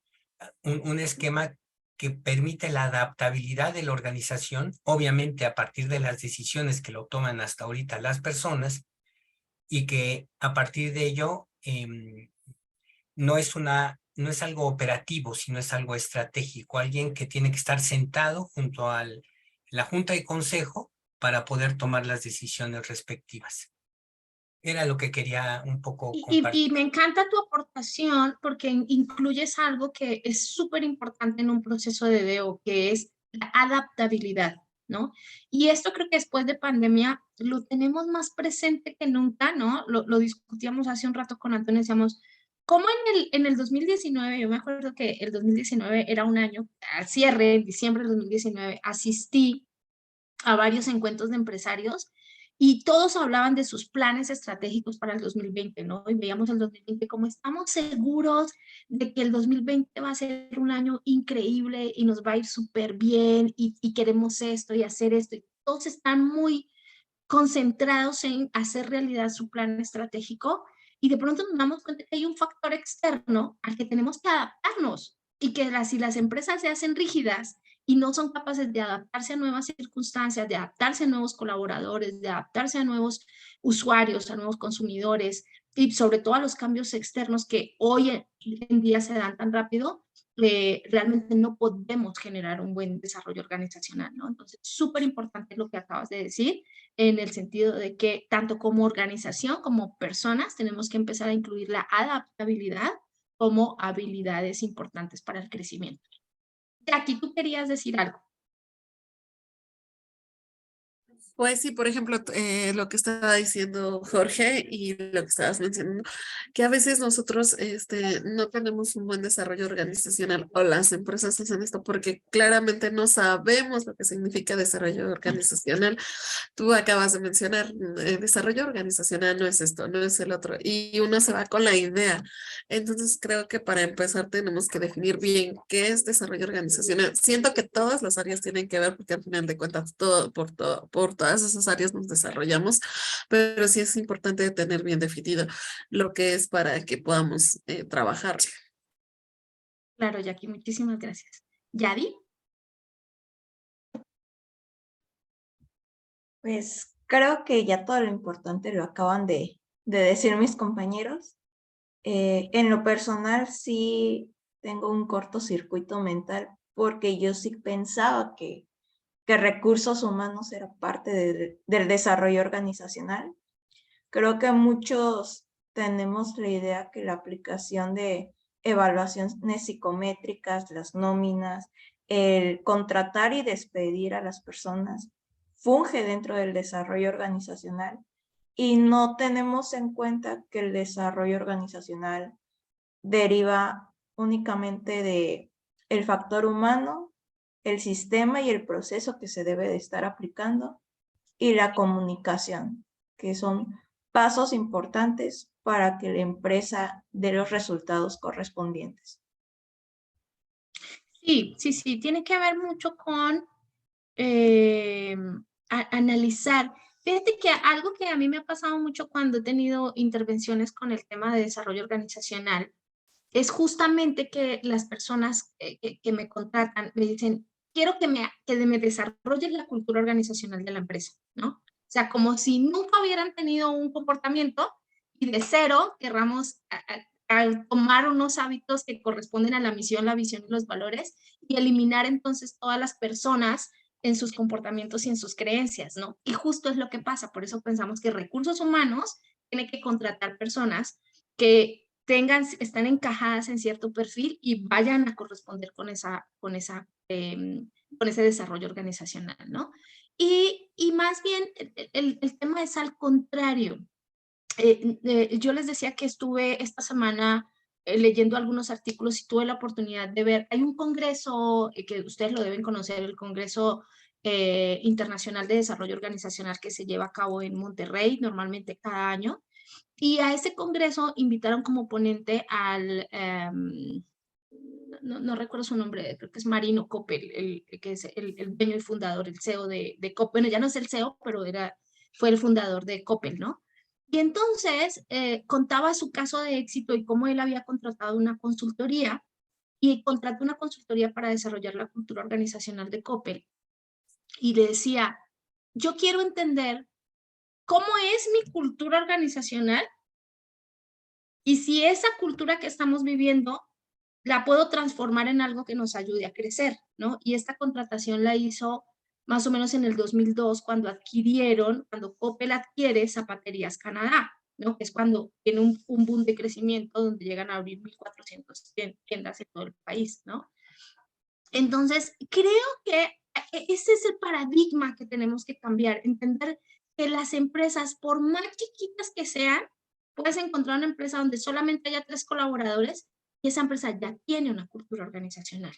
un esquema que permite la adaptabilidad de la organización, obviamente a partir de las decisiones que lo toman hasta ahorita las personas, y que a partir de ello no es algo operativo, sino es algo estratégico, alguien que tiene que estar sentado junto a la junta y consejo para poder tomar las decisiones respectivas. Era lo que quería un poco Y compartir. me encanta tu aportación porque incluyes algo que es súper importante en un proceso de DO, que es la adaptabilidad, ¿no? Y esto creo que después de pandemia lo tenemos más presente que nunca, ¿no? Lo discutíamos hace un rato con Antonio, decíamos, ¿cómo en el 2019, yo me acuerdo que el 2019 era un año, al cierre, en diciembre del 2019, asistí a varios encuentros de empresarios y todos hablaban de sus planes estratégicos para el 2020, ¿no? Y veíamos el 2020 como estamos seguros de que el 2020 va a ser un año increíble y nos va a ir súper bien y queremos esto y hacer esto. Y todos están muy concentrados en hacer realidad su plan estratégico y de pronto nos damos cuenta que hay un factor externo al que tenemos que adaptarnos y que si las empresas se hacen rígidas y no son capaces de adaptarse a nuevas circunstancias, de adaptarse a nuevos colaboradores, de adaptarse a nuevos usuarios, a nuevos consumidores y sobre todo a los cambios externos que hoy en día se dan tan rápido, realmente no podemos generar un buen desarrollo organizacional, ¿no? Entonces, súper importante lo que acabas de decir, en el sentido de que tanto como organización como personas tenemos que empezar a incluir la adaptabilidad como habilidades importantes para el crecimiento. Jackie, tú querías decir algo. Pues sí, por ejemplo, lo que estaba diciendo Jorge y lo que estabas mencionando, que a veces nosotros no tenemos un buen desarrollo organizacional o las empresas hacen esto porque claramente no sabemos lo que significa desarrollo organizacional. Tú acabas de mencionar, desarrollo organizacional no es esto, no es el otro, y uno se va con la idea. Entonces creo que para empezar tenemos que definir bien qué es desarrollo organizacional. Siento que todas las áreas tienen que ver porque al final de cuentas por todas esas áreas nos desarrollamos, pero sí es importante tener bien definido lo que es para que podamos trabajar. Claro, Jackie, muchísimas gracias. Yadi. Pues creo que ya todo lo importante lo acaban de decir mis compañeros. En lo personal sí tengo un cortocircuito mental porque yo sí pensaba que recursos humanos era parte del desarrollo organizacional. Creo que muchos tenemos la idea que la aplicación de evaluaciones psicométricas, las nóminas, el contratar y despedir a las personas funge dentro del desarrollo organizacional y no tenemos en cuenta que el desarrollo organizacional deriva únicamente de el factor humano, el sistema y el proceso que se debe de estar aplicando y la comunicación, que son pasos importantes para que la empresa dé los resultados correspondientes. Sí, sí, sí, tiene que ver mucho con analizar. Fíjate que algo que a mí me ha pasado mucho cuando he tenido intervenciones con el tema de desarrollo organizacional es justamente que las personas que me contratan me dicen, quiero que me desarrollen la cultura organizacional de la empresa, ¿no? O sea, como si nunca hubieran tenido un comportamiento y de cero querramos tomar unos hábitos que corresponden a la misión, la visión y los valores y eliminar entonces todas las personas en sus comportamientos y en sus creencias, ¿no? Y justo es lo que pasa, por eso pensamos que recursos humanos tiene que contratar personas que están encajadas en cierto perfil y vayan a corresponder con ese desarrollo organizacional, ¿no? Y más bien el tema es al contrario. Yo les decía que estuve esta semana leyendo algunos artículos y tuve la oportunidad de ver, hay un congreso que ustedes lo deben conocer, el Congreso Internacional de Desarrollo Organizacional que se lleva a cabo en Monterrey, normalmente cada año, y a ese congreso invitaron como ponente al, no recuerdo su nombre, creo que es Marino Coppel, que es el dueño y fundador, el CEO de Coppel. Bueno, ya no es el CEO, pero fue el fundador de Coppel, ¿no? Y entonces contaba su caso de éxito y cómo él había contratado una consultoría y contrató una consultoría para desarrollar la cultura organizacional de Coppel. Y le decía, yo quiero entender cómo es mi cultura organizacional y si esa cultura que estamos viviendo la puedo transformar en algo que nos ayude a crecer, ¿no? Y esta contratación la hizo más o menos en el 2002, cuando Coppel adquiere Zapaterías Canadá, ¿no? Que es cuando tiene un boom de crecimiento donde llegan a abrir 1,400 tiendas en todo el país, ¿no? Entonces, creo que ese es el paradigma que tenemos que cambiar, entender que las empresas, por más chiquitas que sean, puedes encontrar una empresa donde solamente haya 3 colaboradores y esa empresa ya tiene una cultura organizacional,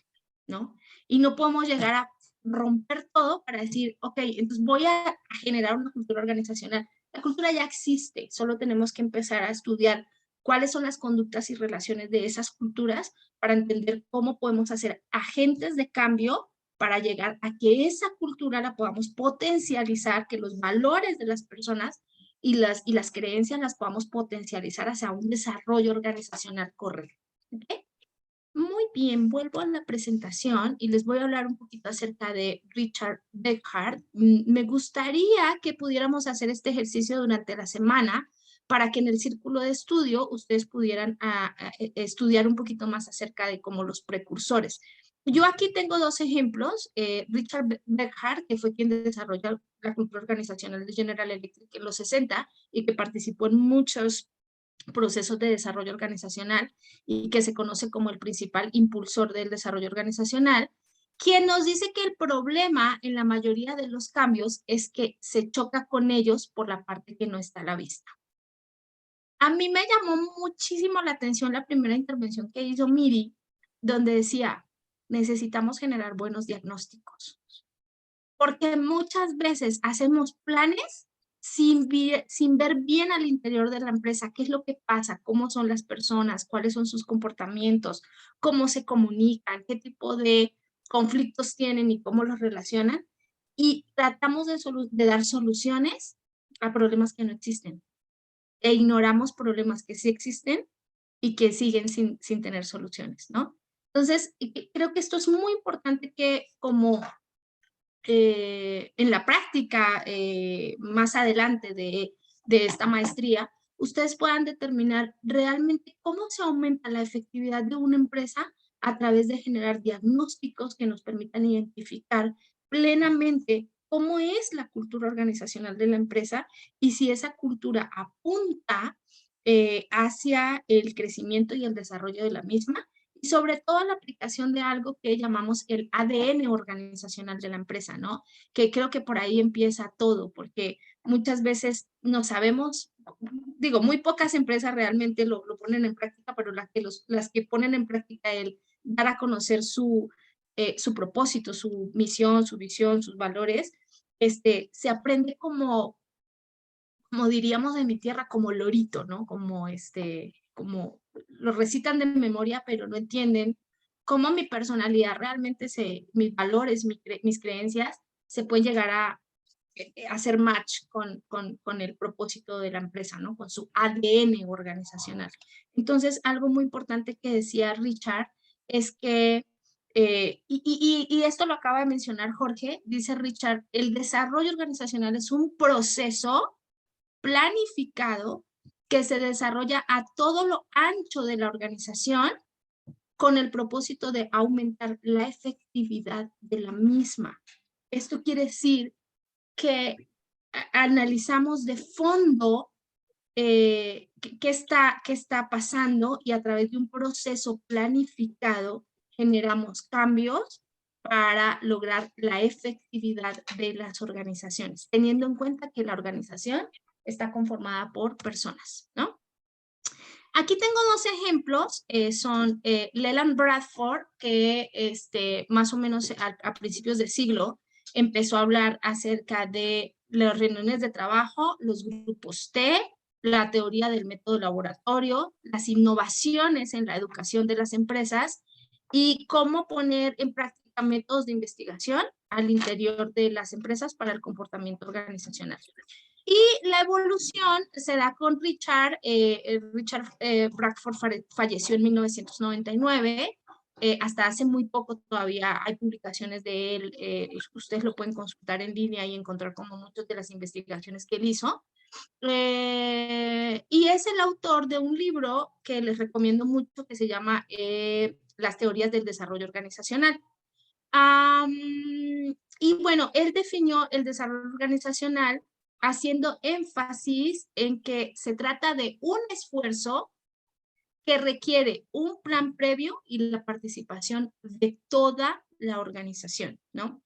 ¿no? Y no podemos llegar a romper todo para decir, ok, entonces voy a generar una cultura organizacional. La cultura ya existe, solo tenemos que empezar a estudiar cuáles son las conductas y relaciones de esas culturas para entender cómo podemos hacer agentes de cambio para llegar a que esa cultura la podamos potencializar, que los valores de las personas y las creencias las podamos potencializar hacia un desarrollo organizacional correcto. ¿Okay? Muy bien, vuelvo a la presentación y les voy a hablar un poquito acerca de Richard Beckhardt. Me gustaría que pudiéramos hacer este ejercicio durante la semana para que en el círculo de estudio ustedes pudieran estudiar un poquito más acerca de como los precursores. Yo aquí tengo dos ejemplos. Richard Beckhardt, que fue quien desarrolló la cultura organizacional de General Electric en los 60 y que participó en muchos procesos de desarrollo organizacional y que se conoce como el principal impulsor del desarrollo organizacional, quien nos dice que el problema en la mayoría de los cambios es que se choca con ellos por la parte que no está a la vista. A mí me llamó muchísimo la atención la primera intervención que hizo Miri, donde decía, necesitamos generar buenos diagnósticos, porque muchas veces hacemos planes sin ver bien al interior de la empresa, qué es lo que pasa, cómo son las personas, cuáles son sus comportamientos, cómo se comunican, qué tipo de conflictos tienen y cómo los relacionan. Y tratamos de dar soluciones a problemas que no existen. E ignoramos problemas que sí existen y que siguen sin tener soluciones, ¿no? Entonces, creo que esto es muy importante que como en la práctica más adelante de esta maestría, ustedes puedan determinar realmente cómo se aumenta la efectividad de una empresa a través de generar diagnósticos que nos permitan identificar plenamente cómo es la cultura organizacional de la empresa y si esa cultura apunta hacia el crecimiento y el desarrollo de la misma y sobre todo la aplicación de algo que llamamos el ADN organizacional de la empresa, ¿no? Que creo que por ahí empieza todo, porque muchas veces no sabemos, digo, muy pocas empresas realmente lo ponen en práctica, pero las que ponen en práctica el dar a conocer su propósito, su misión, su visión, sus valores, se aprende como diríamos en mi tierra, como lorito, ¿no? Como lo recitan de memoria, pero no entienden cómo mi personalidad realmente mis valores, mis creencias, se pueden llegar a hacer match con el propósito de la empresa, ¿no? Con su ADN organizacional. Entonces, algo muy importante que decía Richard es que, y esto lo acaba de mencionar Jorge, dice Richard, el desarrollo organizacional es un proceso planificado que se desarrolla a todo lo ancho de la organización con el propósito de aumentar la efectividad de la misma. Esto quiere decir que analizamos de fondo qué está pasando y a través de un proceso planificado generamos cambios para lograr la efectividad de las organizaciones, teniendo en cuenta que la organización está conformada por personas, ¿no? Aquí tengo dos ejemplos, son Leland Bradford, que más o menos a principios del siglo empezó a hablar acerca de las reuniones de trabajo, los grupos T, la teoría del método laboratorio, las innovaciones en la educación de las empresas y cómo poner en práctica métodos de investigación al interior de las empresas para el comportamiento organizacional. Y la evolución se da con Richard. Richard Bradford falleció en 1999. Hasta hace muy poco todavía hay publicaciones de él. Ustedes lo pueden consultar en línea y encontrar como muchas de las investigaciones que él hizo. Y es el autor de un libro que les recomiendo mucho que se llama Las teorías del desarrollo organizacional. Y bueno, él definió el desarrollo organizacional haciendo énfasis en que se trata de un esfuerzo que requiere un plan previo y la participación de toda la organización, ¿no?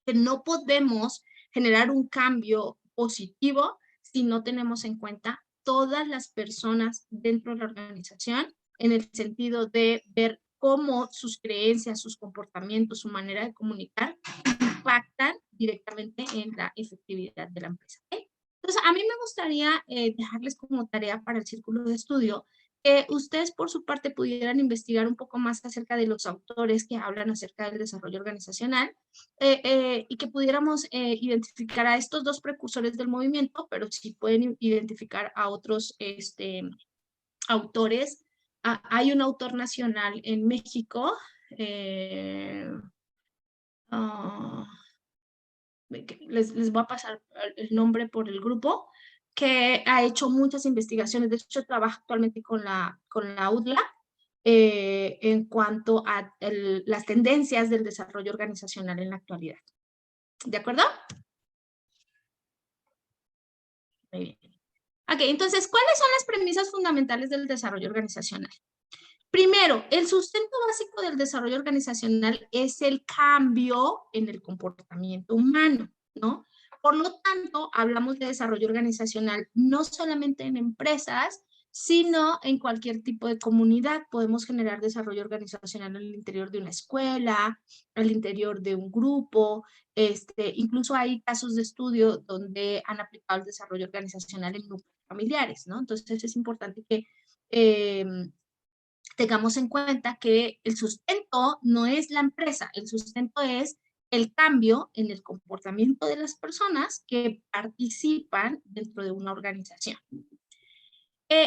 Que no podemos generar un cambio positivo si no tenemos en cuenta todas las personas dentro de la organización, en el sentido de ver cómo sus creencias, sus comportamientos, su manera de comunicar impactan directamente en la efectividad de la empresa. ¿Okay? Entonces, a mí me gustaría dejarles como tarea para el círculo de estudio que ustedes por su parte pudieran investigar un poco más acerca de los autores que hablan acerca del desarrollo organizacional y que pudiéramos identificar a estos dos precursores del movimiento, pero si pueden identificar a otros autores hay un autor nacional en México, les voy a pasar el nombre por el grupo, que ha hecho muchas investigaciones. De hecho, trabaja actualmente con la UDLA en cuanto a las tendencias del desarrollo organizacional en la actualidad. ¿De acuerdo? Muy bien. Ok, entonces, ¿cuáles son las premisas fundamentales del desarrollo organizacional? Primero, el sustento básico del desarrollo organizacional es el cambio en el comportamiento humano, ¿no? Por lo tanto, hablamos de desarrollo organizacional no solamente en empresas, sino en cualquier tipo de comunidad. Podemos generar desarrollo organizacional en el interior de una escuela, al interior de un grupo. Incluso hay casos de estudio donde han aplicado el desarrollo organizacional en grupos familiares, ¿no? Entonces es importante que tengamos en cuenta que el sustento no es la empresa, el sustento es el cambio en el comportamiento de las personas que participan dentro de una organización.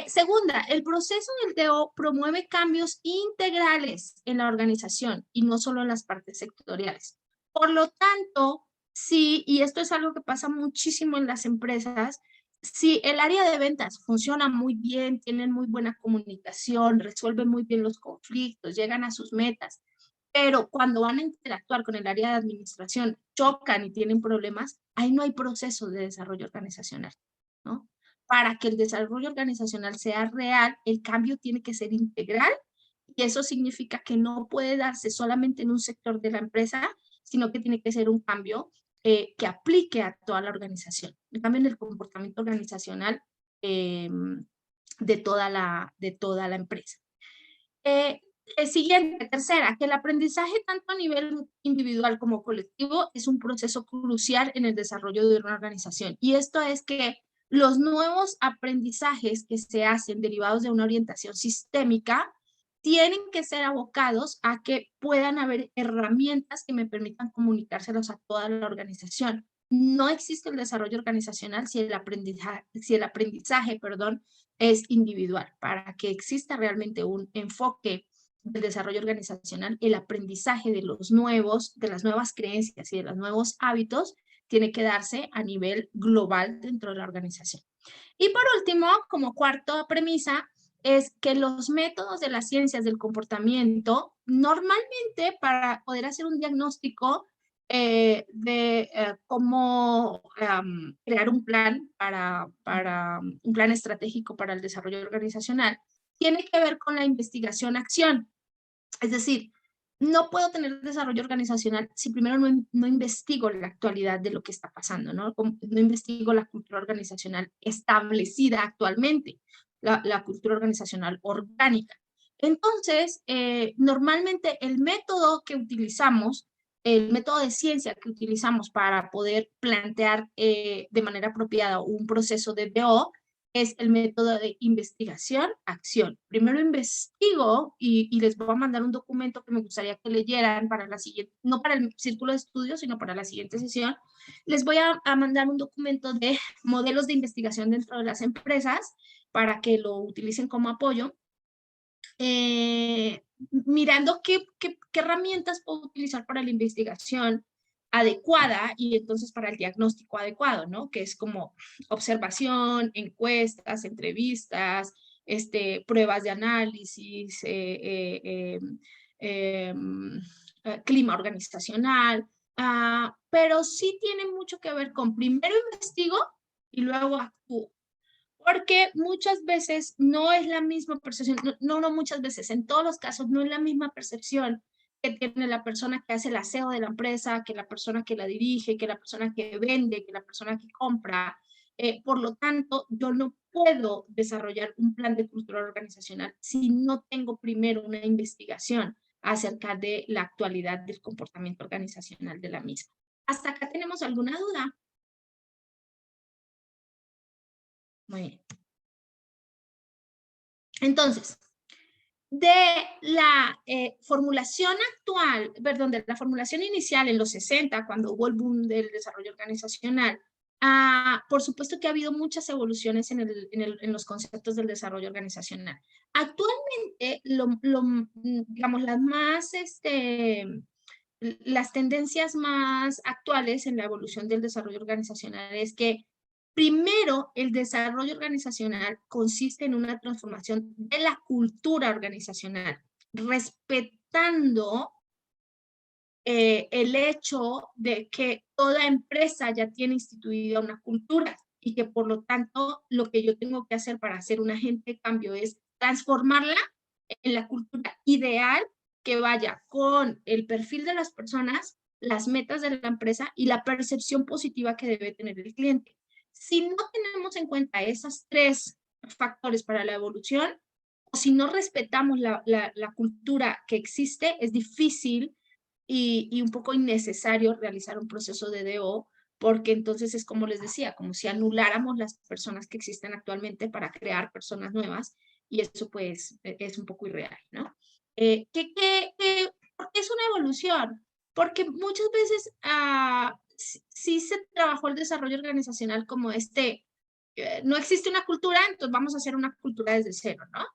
Segunda, el proceso del DO promueve cambios integrales en la organización y no solo en las partes sectoriales. Por lo tanto, sí, y esto es algo que pasa muchísimo en las empresas, si el área de ventas funciona muy bien, tienen muy buena comunicación, resuelven muy bien los conflictos, llegan a sus metas, pero cuando van a interactuar con el área de administración, chocan y tienen problemas, ahí no hay proceso de desarrollo organizacional, ¿no? Para que el desarrollo organizacional sea real, el cambio tiene que ser integral y eso significa que no puede darse solamente en un sector de la empresa, sino que tiene que ser un cambio que aplique a toda la organización. El cambio en el comportamiento organizacional de toda la empresa. Siguiente, tercera, que el aprendizaje tanto a nivel individual como colectivo es un proceso crucial en el desarrollo de una organización. Y esto es que los nuevos aprendizajes que se hacen derivados de una orientación sistémica tienen que ser abocados a que puedan haber herramientas que me permitan comunicárselos a toda la organización. No existe el desarrollo organizacional si el aprendizaje, es individual. Para que exista realmente un enfoque del desarrollo organizacional, el aprendizaje de las nuevas creencias y de los nuevos hábitos tiene que darse a nivel global dentro de la organización. Y por último, como cuarta premisa, es que los métodos de las ciencias del comportamiento, normalmente para poder hacer un diagnóstico de cómo crear un plan un plan estratégico para el desarrollo organizacional, tiene que ver con la investigación-acción. Es decir, no puedo tener desarrollo organizacional si primero no investigo la actualidad de lo que está pasando, ¿no? No investigo la cultura organizacional establecida actualmente, la cultura organizacional orgánica. Entonces, normalmente el método que utilizamos, el método de ciencia que utilizamos para poder plantear de manera apropiada un proceso de BO es el método de investigación-acción. Primero investigo y les voy a mandar un documento que me gustaría que leyeran para la siguiente, no para el círculo de estudios, sino para la siguiente sesión. Les voy a mandar un documento de modelos de investigación dentro de las empresas para que lo utilicen como apoyo. Mirando qué herramientas puedo utilizar para la investigación adecuada y entonces para el diagnóstico adecuado, ¿no? Que es como observación, encuestas, entrevistas, pruebas de análisis, clima organizacional, pero sí tiene mucho que ver con primero investigo y luego actúo. Porque muchas veces no es la misma percepción, no muchas veces, en todos los casos no es la misma percepción que tiene la persona que hace el aseo de la empresa, que la persona que la dirige, que la persona que vende, que la persona que compra. Por lo tanto, yo no puedo desarrollar un plan de cultura organizacional si no tengo primero una investigación acerca de la actualidad del comportamiento organizacional de la misma. ¿Hasta acá tenemos alguna duda? Muy bien. Entonces, de la formulación actual, perdón, de la formulación inicial en los 60, cuando hubo el boom del desarrollo organizacional, Por supuesto que ha habido muchas evoluciones en los conceptos del desarrollo organizacional. Actualmente, digamos, las tendencias más actuales en la evolución del desarrollo organizacional es que primero el desarrollo organizacional consiste en una transformación de la cultura organizacional, respetando el hecho de que toda empresa ya tiene instituida una cultura y que por lo tanto lo que yo tengo que hacer para ser un agente de cambio es transformarla en la cultura ideal que vaya con el perfil de las personas, las metas de la empresa y la percepción positiva que debe tener el cliente. Si no tenemos en cuenta esos tres factores para la evolución, o si no respetamos la cultura que existe, es difícil y un poco innecesario realizar un proceso de DO, porque entonces es como les decía, como si anuláramos las personas que existen actualmente para crear personas nuevas, y eso pues es un poco irreal, ¿no? ¿Por qué es una evolución? Porque muchas veces sí se trabajó el desarrollo organizacional como no existe una cultura, entonces vamos a hacer una cultura desde cero, ¿no?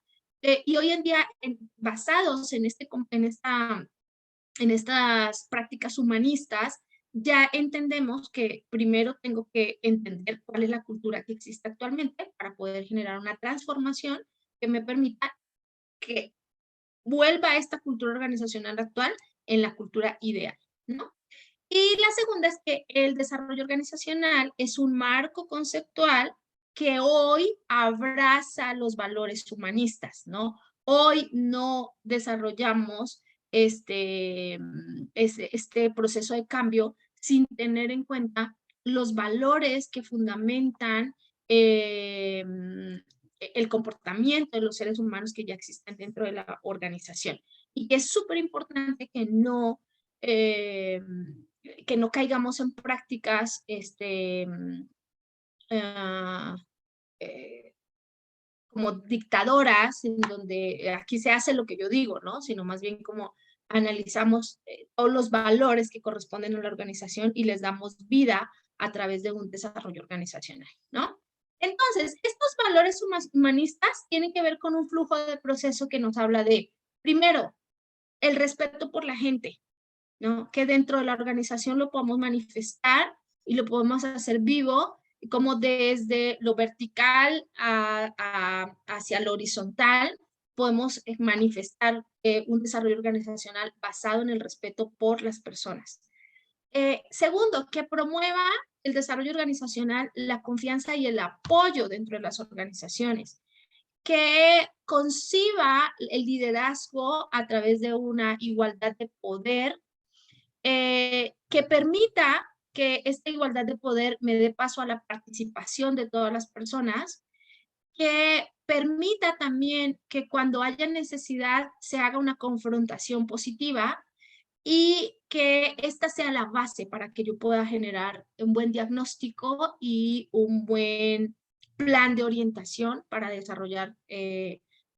Y hoy en día, basados en estas prácticas humanistas, ya entendemos que primero tengo que entender cuál es la cultura que existe actualmente para poder generar una transformación que me permita que vuelva esta cultura organizacional actual en la cultura ideal, ¿no? Y la segunda es que el desarrollo organizacional es un marco conceptual que hoy abraza los valores humanistas, ¿no? Hoy no desarrollamos este proceso de cambio sin tener en cuenta los valores que fundamentan el comportamiento de los seres humanos que ya existen dentro de la organización. Y que es súper importante que no caigamos en prácticas como dictadoras, en donde aquí se hace lo que yo digo, ¿no? Sino más bien como analizamos todos los valores que corresponden a la organización y les damos vida a través de un desarrollo organizacional, ¿no? Entonces, estos valores humanistas tienen que ver con un flujo de proceso que nos habla de, primero, el respeto por la gente, ¿no? Que dentro de la organización lo podemos manifestar y lo podemos hacer vivo, como desde lo vertical hacia lo horizontal, podemos manifestar un desarrollo organizacional basado en el respeto por las personas. Segundo, que promueva el desarrollo organizacional, la confianza y el apoyo dentro de las organizaciones. Que conciba el liderazgo a través de una igualdad de poder, que permita que esta igualdad de poder me dé paso a la participación de todas las personas, que permita también que cuando haya necesidad se haga una confrontación positiva y que esta sea la base para que yo pueda generar un buen diagnóstico y un buen plan de orientación para desarrollar,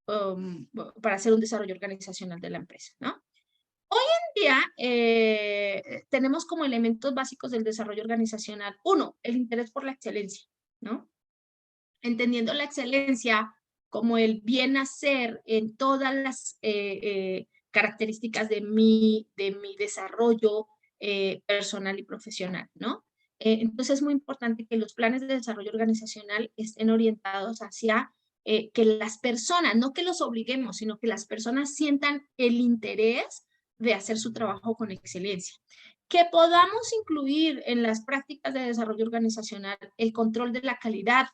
para hacer un desarrollo organizacional de la empresa, ¿no? Día, tenemos como elementos básicos del desarrollo organizacional, uno, el interés por la excelencia, ¿no? Entendiendo la excelencia como el bien hacer en todas las características de mi desarrollo personal y profesional, ¿no? Entonces es muy importante que los planes de desarrollo organizacional estén orientados hacia que las personas, no que los obliguemos, sino que las personas sientan el interés de hacer su trabajo con excelencia. Que podamos incluir en las prácticas de desarrollo organizacional el control de la calidad.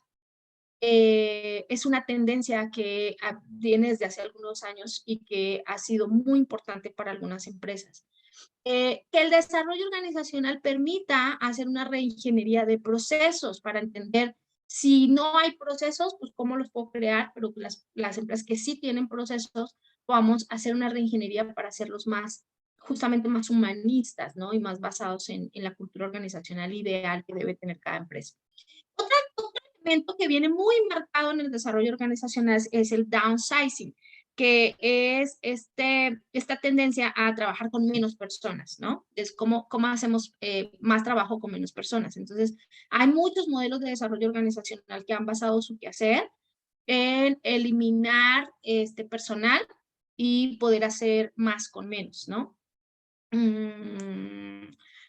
Es una tendencia que viene desde hace algunos años y que ha sido muy importante para algunas empresas. Que el desarrollo organizacional permita hacer una reingeniería de procesos para entender si no hay procesos, pues cómo los puedo crear, pero que las empresas que sí tienen procesos, podamos hacer una reingeniería para hacerlos justamente más humanistas, ¿no? Y más basados en la cultura organizacional ideal que debe tener cada empresa. Otro elemento que viene muy marcado en el desarrollo organizacional es el downsizing, que es esta tendencia a trabajar con menos personas, ¿no? Es cómo hacemos más trabajo con menos personas. Entonces, hay muchos modelos de desarrollo organizacional que han basado su quehacer en eliminar personal y poder hacer más con menos, ¿no?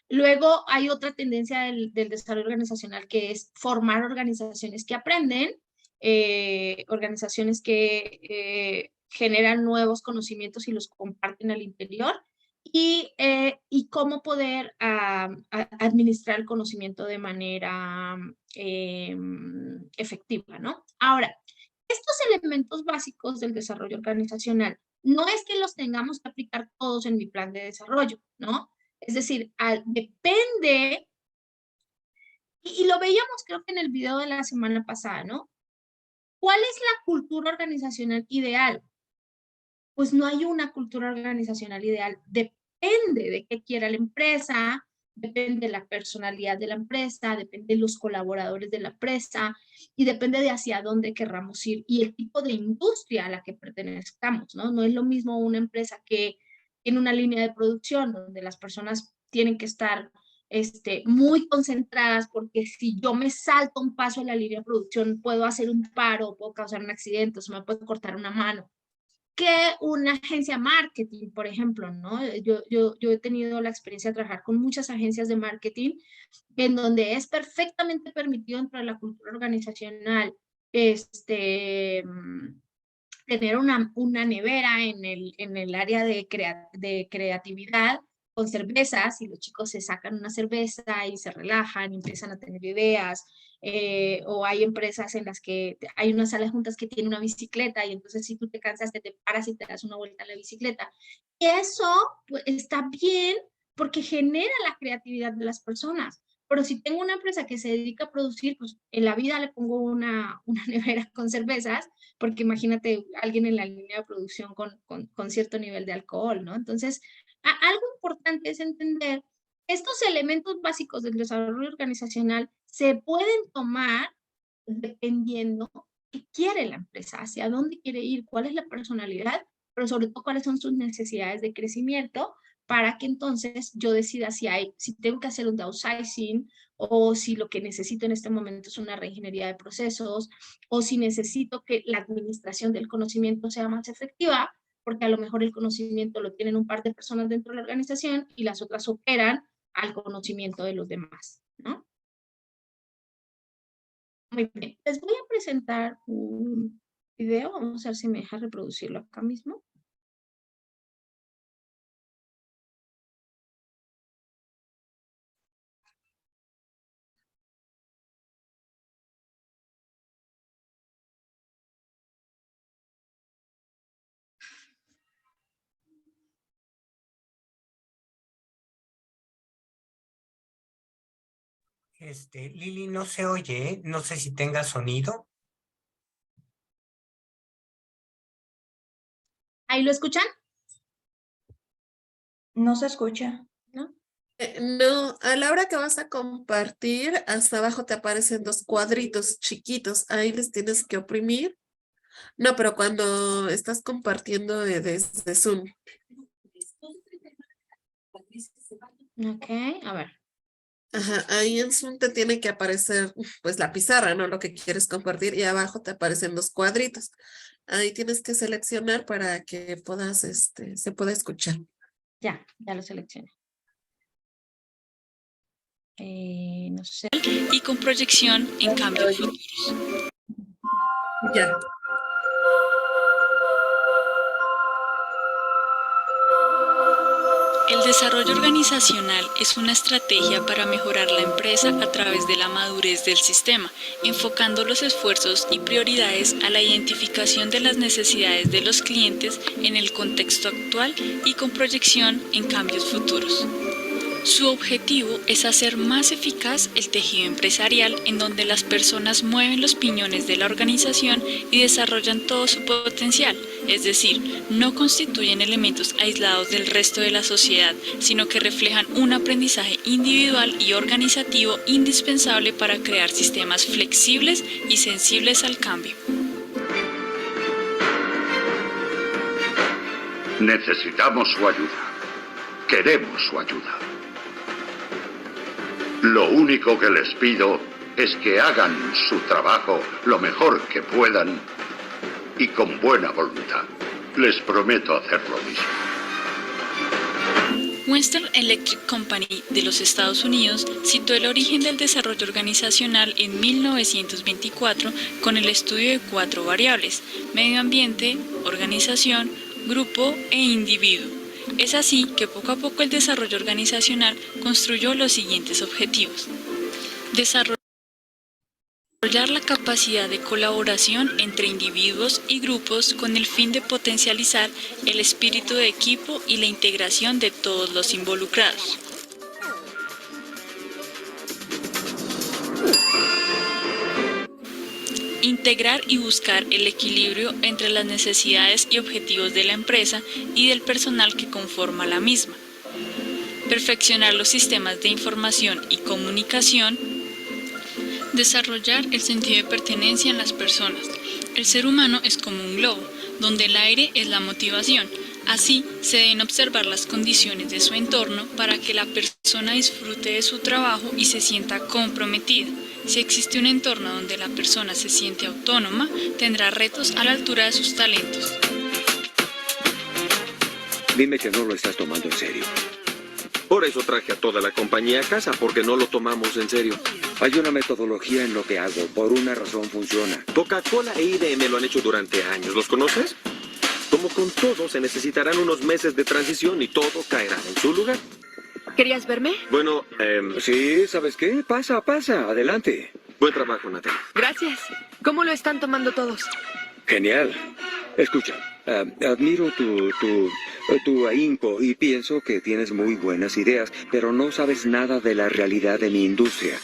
Luego hay otra tendencia del desarrollo organizacional que es formar organizaciones que aprenden, organizaciones que generan nuevos conocimientos y los comparten al interior, y cómo poder administrar el conocimiento de manera efectiva, ¿no? Ahora, estos elementos básicos del desarrollo organizacional no es que los tengamos que aplicar todos en mi plan de desarrollo, ¿no? Es decir, depende, y lo veíamos creo que en el video de la semana pasada, ¿no? ¿Cuál es la cultura organizacional ideal? Pues no hay una cultura organizacional ideal. Depende de qué quiera la empresa, depende de la personalidad de la empresa, depende de los colaboradores de la empresa y depende de hacia dónde querramos ir y el tipo de industria a la que pertenezcamos, ¿no? No es lo mismo una empresa que tiene una línea de producción donde las personas tienen que estar muy concentradas porque si yo me salto un paso en la línea de producción puedo hacer un paro, puedo causar un accidente, o se me puede cortar una mano, que una agencia marketing, por ejemplo, ¿no? Yo he tenido la experiencia de trabajar con muchas agencias de marketing en donde es perfectamente permitido dentro de la cultura organizacional tener una nevera en el área de creatividad con cervezas y los chicos se sacan una cerveza y se relajan y empiezan a tener ideas. O hay empresas en las que hay una sala de juntas que tiene una bicicleta y entonces si tú te cansas te paras y te das una vuelta en la bicicleta. Y eso pues, está bien porque genera la creatividad de las personas. Pero si tengo una empresa que se dedica a producir, pues en la vida le pongo una nevera con cervezas, porque imagínate alguien en la línea de producción con cierto nivel de alcohol, ¿no? Entonces, algo importante es entender estos elementos básicos del desarrollo organizacional se pueden tomar dependiendo qué quiere la empresa, hacia dónde quiere ir, cuál es la personalidad, pero sobre todo cuáles son sus necesidades de crecimiento para que entonces yo decida si tengo que hacer un downsizing o si lo que necesito en este momento es una reingeniería de procesos o si necesito que la administración del conocimiento sea más efectiva, porque a lo mejor el conocimiento lo tienen un par de personas dentro de la organización y las otras operan al conocimiento de los demás, ¿no? Muy bien, les voy a presentar un video, vamos a ver si me deja reproducirlo acá mismo. Lili, no se oye, ¿eh? No sé si tenga sonido. ¿Ahí lo escuchan? No se escucha. ¿No? No, a la hora que vas a compartir, hasta abajo te aparecen dos cuadritos chiquitos. Ahí les tienes que oprimir. No, pero cuando estás compartiendo desde Zoom. Ok, a ver. Ajá, ahí en Zoom te tiene que aparecer pues la pizarra, ¿no? Lo que quieres compartir y abajo te aparecen los cuadritos. Ahí tienes que seleccionar para que puedas, se pueda escuchar. Ya lo seleccioné. No sé. Y con proyección en cambios futuros. Ya. El desarrollo organizacional es una estrategia para mejorar la empresa a través de la madurez del sistema, enfocando los esfuerzos y prioridades a la identificación de las necesidades de los clientes en el contexto actual y con proyección en cambios futuros. Su objetivo es hacer más eficaz el tejido empresarial en donde las personas mueven los piñones de la organización y desarrollan todo su potencial, es decir, no constituyen elementos aislados del resto de la sociedad, sino que reflejan un aprendizaje individual y organizativo indispensable para crear sistemas flexibles y sensibles al cambio. Necesitamos su ayuda. Queremos su ayuda. Lo único que les pido es que hagan su trabajo lo mejor que puedan y con buena voluntad. Les prometo hacer lo mismo. Western Electric Company de los Estados Unidos citó el origen del desarrollo organizacional en 1924 con el estudio de 4 variables: medio ambiente, organización, grupo e individuo. Es así que poco a poco el desarrollo organizacional construyó los siguientes objetivos: desarrollar la capacidad de colaboración entre individuos y grupos con el fin de potencializar el espíritu de equipo y la integración de todos los involucrados. Integrar y buscar el equilibrio entre las necesidades y objetivos de la empresa y del personal que conforma la misma. Perfeccionar los sistemas de información y comunicación. Desarrollar el sentido de pertenencia en las personas. El ser humano es como un globo, donde el aire es la motivación. Así, se deben observar las condiciones de su entorno para que la persona disfrute de su trabajo y se sienta comprometida. Si existe un entorno donde la persona se siente autónoma, tendrá retos a la altura de sus talentos. Dime que no lo estás tomando en serio. Por eso traje a toda la compañía a casa, porque no lo tomamos en serio. Hay una metodología en lo que hago. Por una razón funciona. Coca-Cola e IBM lo han hecho durante años. ¿Los conoces? Como con todo, se necesitarán unos meses de transición y todo caerá en su lugar. ¿Querías verme? Bueno, Sí, ¿sabes qué? Pasa, adelante. buen trabajo, Natalie. Gracias. ¿Cómo lo están tomando todos? Genial. Escucha, admiro tu ahínco y pienso que tienes muy buenas ideas, pero no sabes nada de la realidad de mi industria.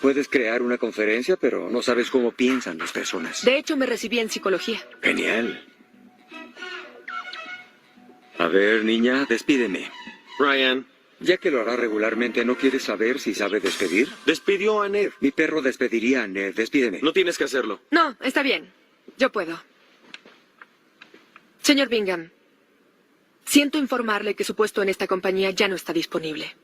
Puedes crear una conferencia, pero no sabes cómo piensan las personas. De hecho, me recibí en psicología. Genial. A ver, niña, despídeme. Ryan, Ya que lo hará regularmente, ¿no quieres saber si sabe despedir? despidió a Ned. Mi perro despediría a Ned. Despídeme. No tienes que hacerlo. No, está bien. Yo puedo. Señor Bingham, siento informarle que su puesto en esta compañía ya no está disponible.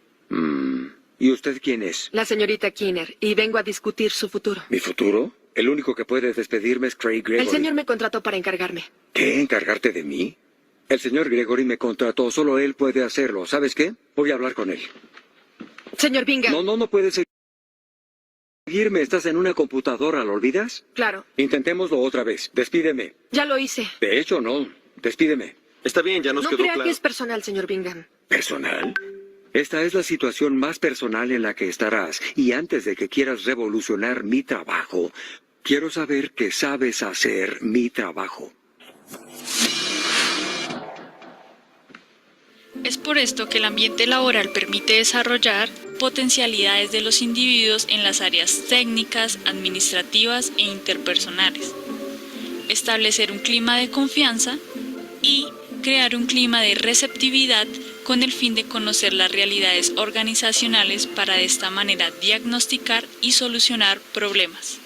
¿Y usted quién es? La señorita Kinner, y vengo a discutir su futuro. ¿Mi futuro? El único que puede despedirme es Craig Gregory. El señor me contrató para encargarme. ¿Qué? ¿Encargarte de mí? El señor Gregory me contrató. Solo él puede hacerlo. ¿Sabes qué? Voy a hablar con él. Señor Bingham. No puedes seguirme. Estás en una computadora, ¿lo olvidas? Claro, Intentémoslo otra vez. Despídeme. ya lo hice. De hecho, no. Despídeme. Está bien, ya nos No quedó crea claro. que es personal, señor Bingham. ¿Personal? Esta es la situación más personal en la que estarás. Y antes de que quieras revolucionar mi trabajo, quiero saber que sabes hacer mi trabajo. Es por esto que el ambiente laboral permite desarrollar potencialidades de los individuos en las áreas técnicas, administrativas e interpersonales. Establecer un clima de confianza y crear un clima de receptividad con el fin de conocer las realidades organizacionales para de esta manera diagnosticar y solucionar problemas.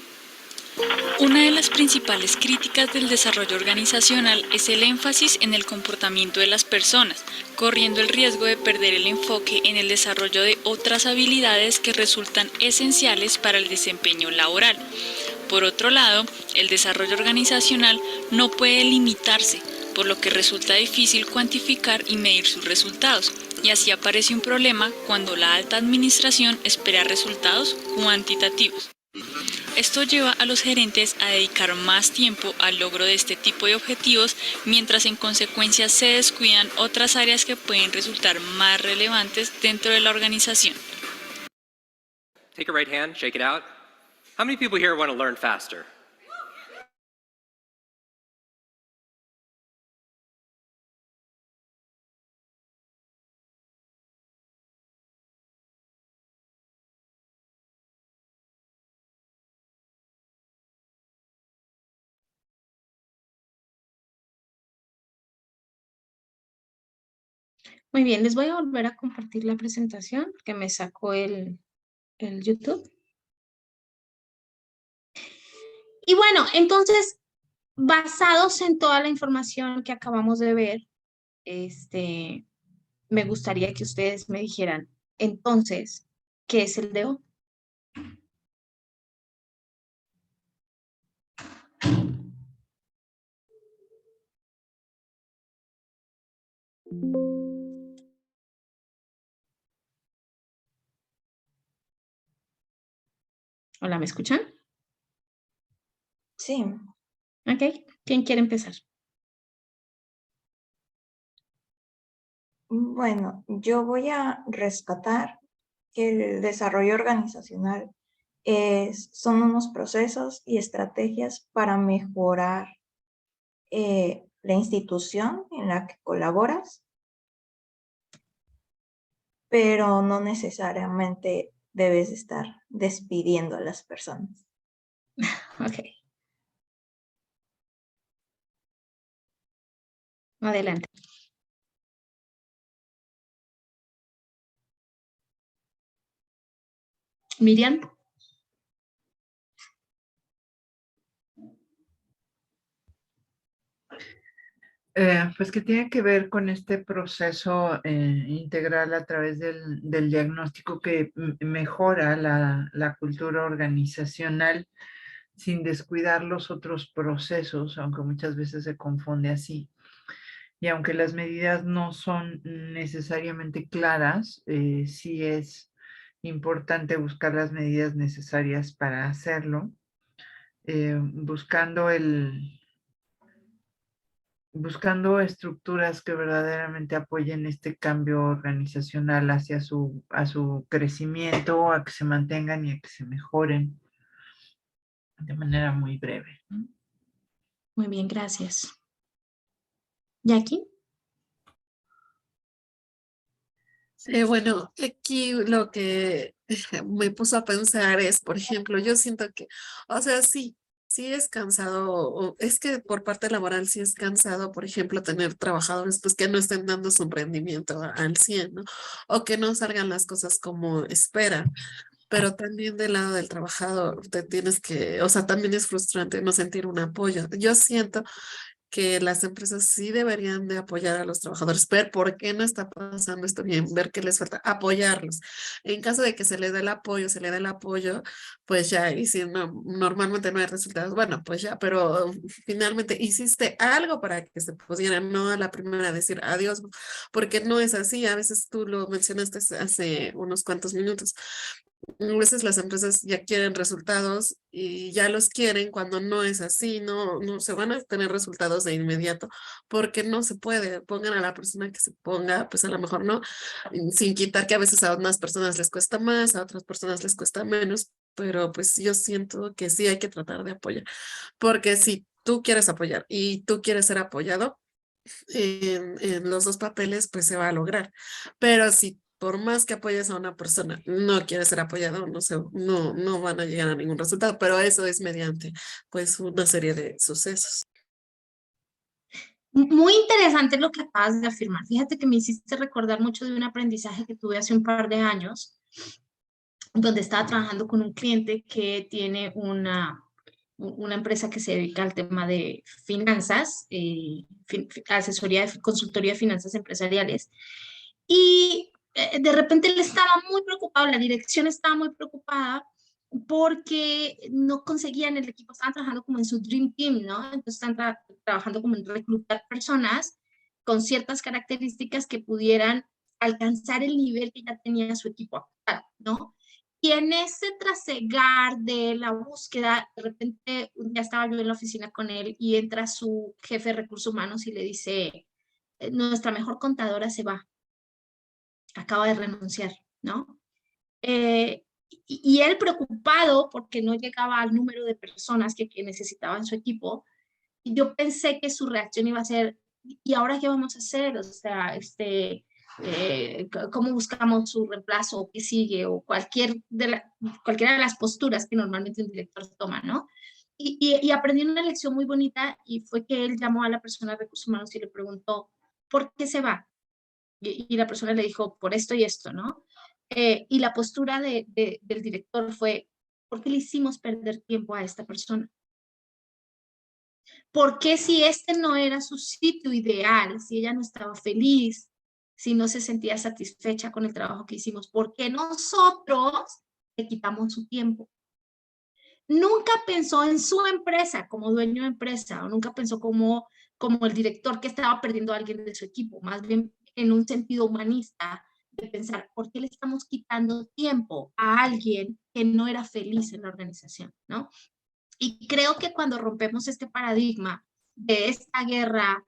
Una de las principales críticas del desarrollo organizacional es el énfasis en el comportamiento de las personas, corriendo el riesgo de perder el enfoque en el desarrollo de otras habilidades que resultan esenciales para el desempeño laboral. Por otro lado, el desarrollo organizacional no puede limitarse, por lo que resulta difícil cuantificar y medir sus resultados, y así aparece un problema cuando la alta administración espera resultados cuantitativos. Esto lleva a los gerentes a dedicar más tiempo al logro de este tipo de objetivos, mientras en consecuencia se descuidan otras áreas que pueden resultar más relevantes dentro de la organización. Take a right hand, shake it out. How many people here want to learn faster? Muy bien, les voy a volver a compartir la presentación que me sacó el YouTube. Y bueno, entonces, basados en toda la información que acabamos de ver, me gustaría que ustedes me dijeran, entonces, ¿qué es el DO? Hola, ¿me escuchan? Sí, Ok, ¿quién quiere empezar? bueno, yo voy a rescatar que el desarrollo organizacional son unos procesos y estrategias para mejorar la institución en la que colaboras, pero no necesariamente debes estar despidiendo a las personas. Ok. Adelante. Miriam. Pues que tiene que ver con este proceso integral a través del diagnóstico que mejora la cultura organizacional sin descuidar los otros procesos, aunque muchas veces se confunde así. Y aunque las medidas no son necesariamente claras, sí es importante buscar las medidas necesarias para hacerlo, buscando estructuras que verdaderamente apoyen este cambio organizacional hacia a su crecimiento, a que se mantengan y a que se mejoren de manera muy breve. Muy bien, gracias. Jackie. Bueno, aquí lo que me puso a pensar es, por ejemplo, yo siento que, o sea, sí es cansado, o es que por parte laboral sí es cansado, por ejemplo, tener trabajadores pues que no estén dando su rendimiento al 100, ¿no? O que no salgan las cosas como esperan. Pero también del lado del trabajador te tienes que, o sea, también es frustrante no sentir un apoyo. Yo siento que las empresas sí deberían de apoyar a los trabajadores, ver por qué no está pasando esto bien, ver qué les falta, apoyarlos. En caso de que se les dé el apoyo, pues ya, y si no, normalmente no hay resultados, bueno, pues ya, pero finalmente hiciste algo para que se pudieran, no a la primera decir adiós, porque no es así, a veces tú lo mencionaste hace unos cuantos minutos. A veces las empresas ya quieren resultados y ya los quieren cuando no es así, no se van a tener resultados de inmediato porque no se puede. Pongan a la persona que se ponga, pues a lo mejor no, sin quitar que a veces a unas personas les cuesta más, a otras personas les cuesta menos, pero pues yo siento que sí hay que tratar de apoyar, porque si tú quieres apoyar y tú quieres ser apoyado, en los dos papeles, pues se va a lograr. Pero si por más que apoyes a una persona, no quiere ser apoyado, no van a llegar a ningún resultado, pero eso es mediante, pues, una serie de sucesos. Muy interesante lo que acabas de afirmar. Fíjate que me hiciste recordar mucho de un aprendizaje que tuve hace un par de años, donde estaba trabajando con un cliente que tiene una empresa que se dedica al tema de finanzas, asesoría, consultoría de finanzas empresariales. Y de repente él estaba muy preocupado, la dirección estaba muy preocupada porque no conseguían el equipo, estaban trabajando como en su Dream Team, ¿no? Entonces están trabajando como en reclutar personas con ciertas características que pudieran alcanzar el nivel que ya tenía su equipo actual, ¿no? Y en ese trasegar de la búsqueda, de repente ya estaba yo en la oficina con él y entra su jefe de recursos humanos y le dice, nuestra mejor contadora se va, acaba de renunciar, ¿no? Y él preocupado porque no llegaba al número de personas que necesitaba en su equipo, y yo pensé que su reacción iba a ser, ¿y ahora qué vamos a hacer? O sea, ¿cómo buscamos su reemplazo o qué sigue? O cualquiera de las posturas que normalmente un director toma, ¿no? Y aprendí una lección muy bonita y fue que él llamó a la persona de recursos humanos y le preguntó, ¿por qué se va? Y la persona le dijo, por esto y esto, ¿no? Y la postura del director fue, ¿por qué le hicimos perder tiempo a esta persona? ¿Por qué si este no era su sitio ideal, si ella no estaba feliz, si no se sentía satisfecha con el trabajo que hicimos, por qué nosotros le quitamos su tiempo? Nunca pensó en su empresa como dueño de empresa, o nunca pensó como el director que estaba perdiendo a alguien de su equipo, más bien en un sentido humanista, de pensar, ¿por qué le estamos quitando tiempo a alguien que no era feliz en la organización, ¿no? Y creo que cuando rompemos este paradigma de esta guerra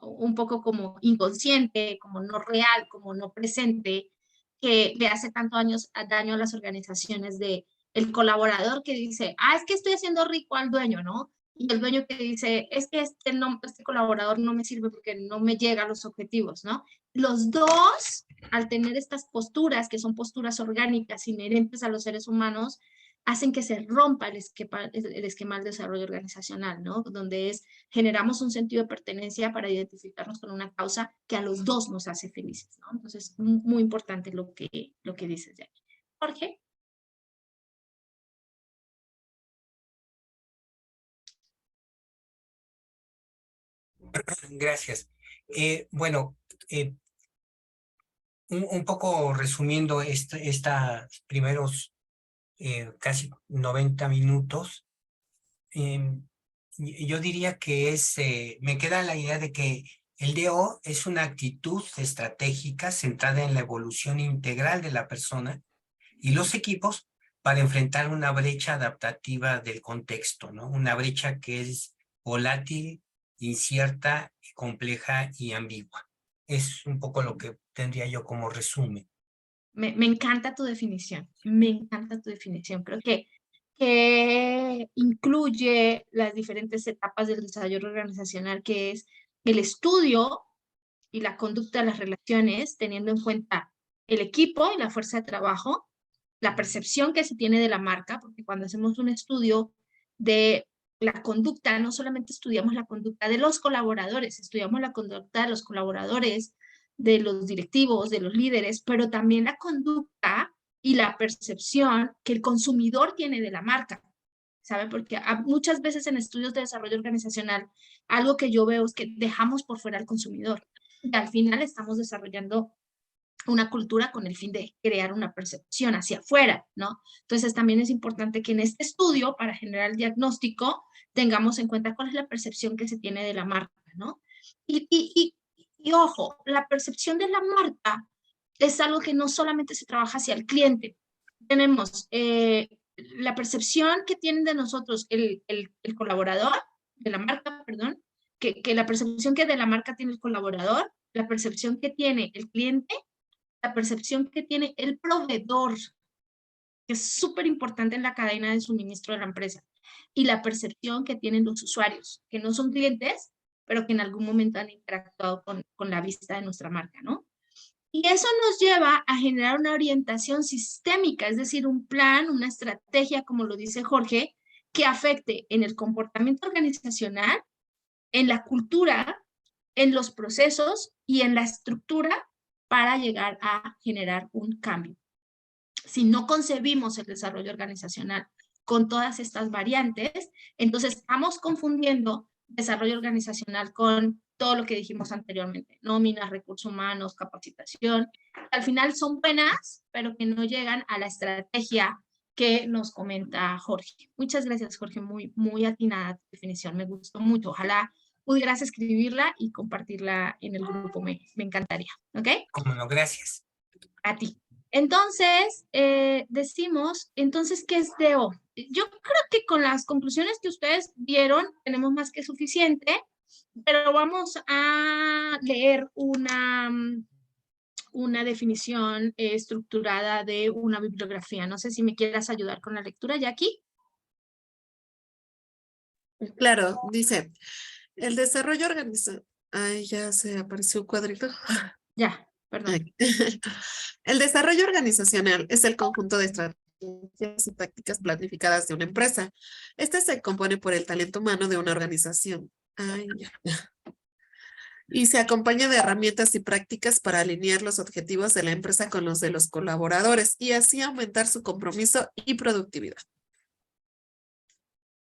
un poco como inconsciente, como no real, como no presente, que le hace tanto daño a las organizaciones, de el colaborador que dice, es que estoy haciendo rico al dueño, ¿no? Y el dueño que dice, es que este colaborador no me sirve porque no me llega a los objetivos, ¿no? Los dos, al tener estas posturas, que son posturas orgánicas inherentes a los seres humanos, hacen que se rompa el esquema del desarrollo organizacional, ¿no? Donde generamos un sentido de pertenencia para identificarnos con una causa que a los dos nos hace felices, ¿no? Entonces, muy importante lo que dices, Jackie. Jorge. Gracias. Bueno, un poco resumiendo estos primeros casi 90 minutos, yo diría que me queda la idea de que el DO es una actitud estratégica centrada en la evolución integral de la persona y los equipos para enfrentar una brecha adaptativa del contexto, ¿no? Una brecha que es volátil, incierta, compleja y ambigua. Es un poco lo que tendría yo como resumen. Me encanta tu definición, me encanta tu definición. Creo que incluye las diferentes etapas del desarrollo organizacional, que es el estudio y la conducta de las relaciones, teniendo en cuenta el equipo y la fuerza de trabajo, la percepción que se tiene de la marca, porque cuando hacemos un estudio de la conducta, no solamente estudiamos la conducta de los colaboradores, estudiamos la conducta de los colaboradores, de los directivos, de los líderes, pero también la conducta y la percepción que el consumidor tiene de la marca, ¿sabe? Porque muchas veces en estudios de desarrollo organizacional, algo que yo veo es que dejamos por fuera al consumidor. Y al final estamos desarrollando una cultura con el fin de crear una percepción hacia afuera, ¿no? Entonces también es importante que en este estudio, para generar el diagnóstico, tengamos en cuenta cuál es la percepción que se tiene de la marca, ¿no? Y ojo, la percepción de la marca es algo que no solamente se trabaja hacia el cliente. Tenemos la percepción que tienen de nosotros el colaborador, de la marca, perdón, que la percepción que de la marca tiene el colaborador, la percepción que tiene el cliente, la percepción que tiene el proveedor, que es súper importante en la cadena de suministro de la empresa, y la percepción que tienen los usuarios, que no son clientes, pero que en algún momento han interactuado con la vista de nuestra marca, ¿no? Y eso nos lleva a generar una orientación sistémica, es decir, un plan, una estrategia, como lo dice Jorge, que afecte en el comportamiento organizacional, en la cultura, en los procesos y en la estructura para llegar a generar un cambio. Si no concebimos el desarrollo organizacional con todas estas variantes, entonces estamos confundiendo desarrollo organizacional con todo lo que dijimos anteriormente, nóminas, recursos humanos, capacitación. Al final son buenas, pero que no llegan a la estrategia que nos comenta Jorge. Muchas gracias, Jorge, muy atinada tu definición, me gustó mucho. Ojalá pudieras escribirla y compartirla en el grupo, me encantaría, ¿ok? Cómo no, gracias. A ti. Entonces, decimos, entonces, ¿qué es DO? Yo creo que con las conclusiones que ustedes vieron, tenemos más que suficiente, pero vamos a leer una definición estructurada de una bibliografía. No sé si me quieras ayudar con la lectura, Jackie. Claro, dice, el desarrollo organizacional. Ay, ya se apareció un cuadrito. Ya, perdón. El desarrollo organizacional es el conjunto de estrategias y tácticas planificadas de una empresa. Este se compone por el talento humano de una organización. Ay, ya. Y se acompaña de herramientas y prácticas para alinear los objetivos de la empresa con los de los colaboradores y así aumentar su compromiso y productividad.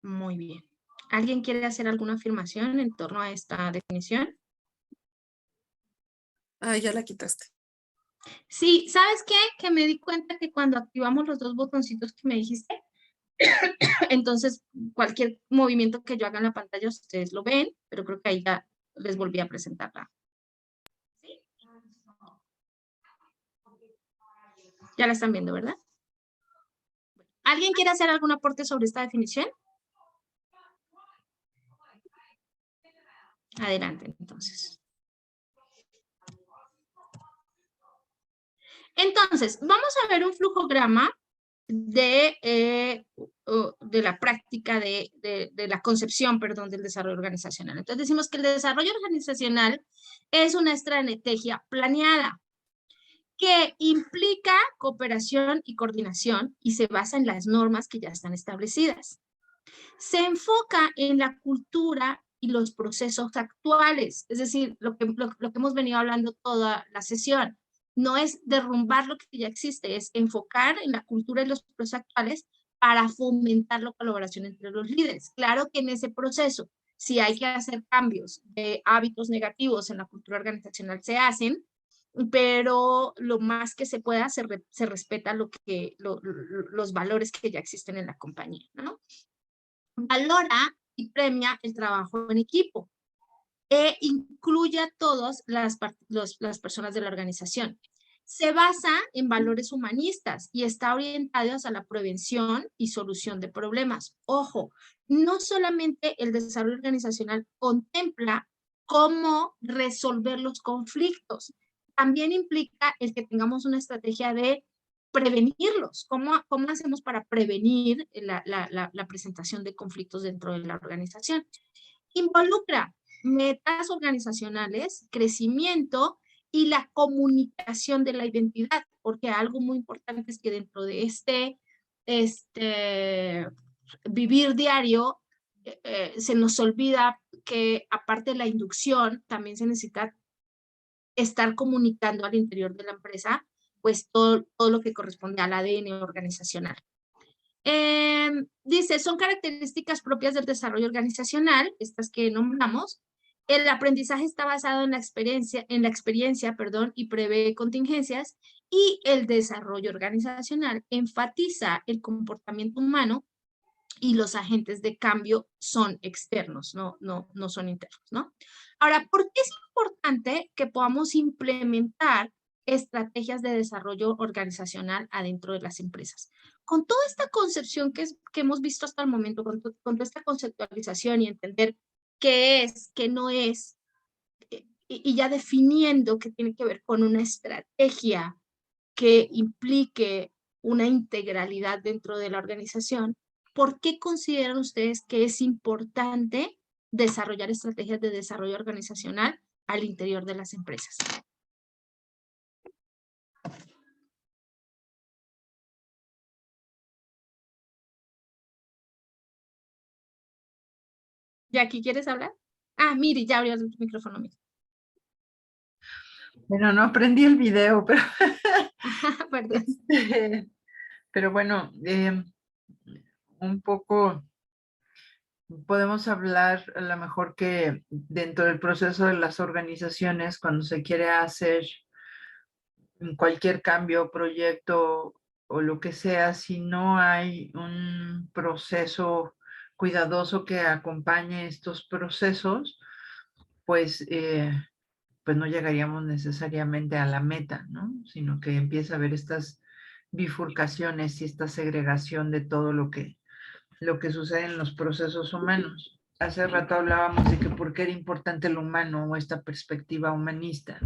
Muy bien. ¿Alguien quiere hacer alguna afirmación en torno a esta definición? Ah, ya la quitaste. Sí, ¿sabes qué? Que me di cuenta que cuando activamos los dos botoncitos que me dijiste, entonces cualquier movimiento que yo haga en la pantalla ustedes lo ven, pero creo que ahí ya les volví a presentarla. ¿Sí? Ya la están viendo, ¿verdad? ¿Alguien quiere hacer algún aporte sobre esta definición? Adelante, entonces. Entonces, vamos a ver un flujograma de la práctica de la concepción, perdón, del desarrollo organizacional. Entonces decimos que el desarrollo organizacional es una estrategia planeada que implica cooperación y coordinación y se basa en las normas que ya están establecidas. Se enfoca en la cultura y los procesos actuales, es decir, lo que hemos venido hablando toda la sesión. No es derrumbar lo que ya existe, es enfocar en la cultura y los procesos actuales para fomentar la colaboración entre los líderes. Claro que en ese proceso, si hay que hacer cambios de hábitos negativos en la cultura organizacional, se hacen, pero lo más que se pueda, se respeta los valores que ya existen en la compañía, ¿no? Valora y premia el trabajo en equipo e incluye a todas las personas de la organización. Se basa en valores humanistas y está orientado a la prevención y solución de problemas. Ojo, no solamente el desarrollo organizacional contempla cómo resolver los conflictos, también implica el que tengamos una estrategia de prevenirlos. ¿Cómo hacemos para prevenir la presentación de conflictos dentro de la organización? Involucra metas organizacionales, crecimiento y la comunicación de la identidad, porque algo muy importante es que dentro de este vivir diario, se nos olvida que aparte de la inducción, también se necesita estar comunicando al interior de la empresa, pues todo lo que corresponde al ADN organizacional. Dice, son características propias del desarrollo organizacional, estas que nombramos. El aprendizaje está basado en la experiencia, y prevé contingencias, y el desarrollo organizacional enfatiza el comportamiento humano y los agentes de cambio son externos, no son internos, ¿no? Ahora, ¿por qué es importante que podamos implementar estrategias de desarrollo organizacional adentro de las empresas? Con toda esta concepción que hemos visto hasta el momento, con toda esta conceptualización y entender qué es, qué no es, y ya definiendo que tiene que ver con una estrategia que implique una integralidad dentro de la organización, ¿por qué consideran ustedes que es importante desarrollar estrategias de desarrollo organizacional al interior de las empresas? Jackie, ¿quieres hablar? Ah, Miri, ya abrió el micrófono. Miri. Bueno, no aprendí el video, pero, Perdón. pero bueno, un poco podemos hablar a lo mejor que dentro del proceso de las organizaciones, cuando se quiere hacer cualquier cambio, proyecto o lo que sea, si no hay un proceso cuidadoso que acompañe estos procesos, pues no llegaríamos necesariamente a la meta, ¿no? Sino que empieza a haber estas bifurcaciones y esta segregación de todo lo que sucede en los procesos humanos. Hace rato hablábamos de que por qué era importante lo humano o esta perspectiva humanista.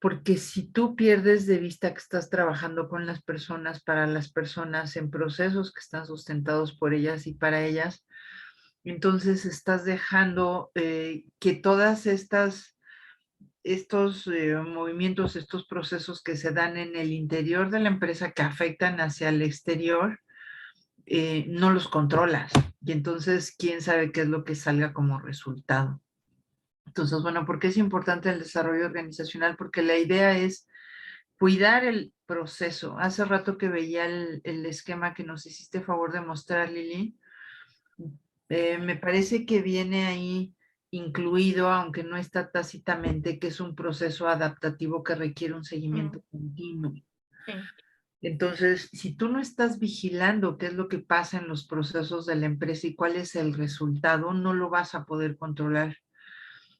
Porque si tú pierdes de vista que estás trabajando con las personas, para las personas, en procesos que están sustentados por ellas y para ellas, entonces estás dejando que todas estos movimientos, estos procesos que se dan en el interior de la empresa que afectan hacia el exterior, no los controlas. Y entonces, ¿quién sabe qué es lo que salga como resultado? Entonces, bueno, ¿por qué es importante el desarrollo organizacional? Porque la idea es cuidar el proceso. Hace rato que veía el esquema que nos hiciste favor de mostrar, Lili, Me parece que viene ahí incluido, aunque no está tácitamente, que es un proceso adaptativo que requiere un seguimiento continuo. Sí. Entonces, si tú no estás vigilando qué es lo que pasa en los procesos de la empresa y cuál es el resultado, no lo vas a poder controlar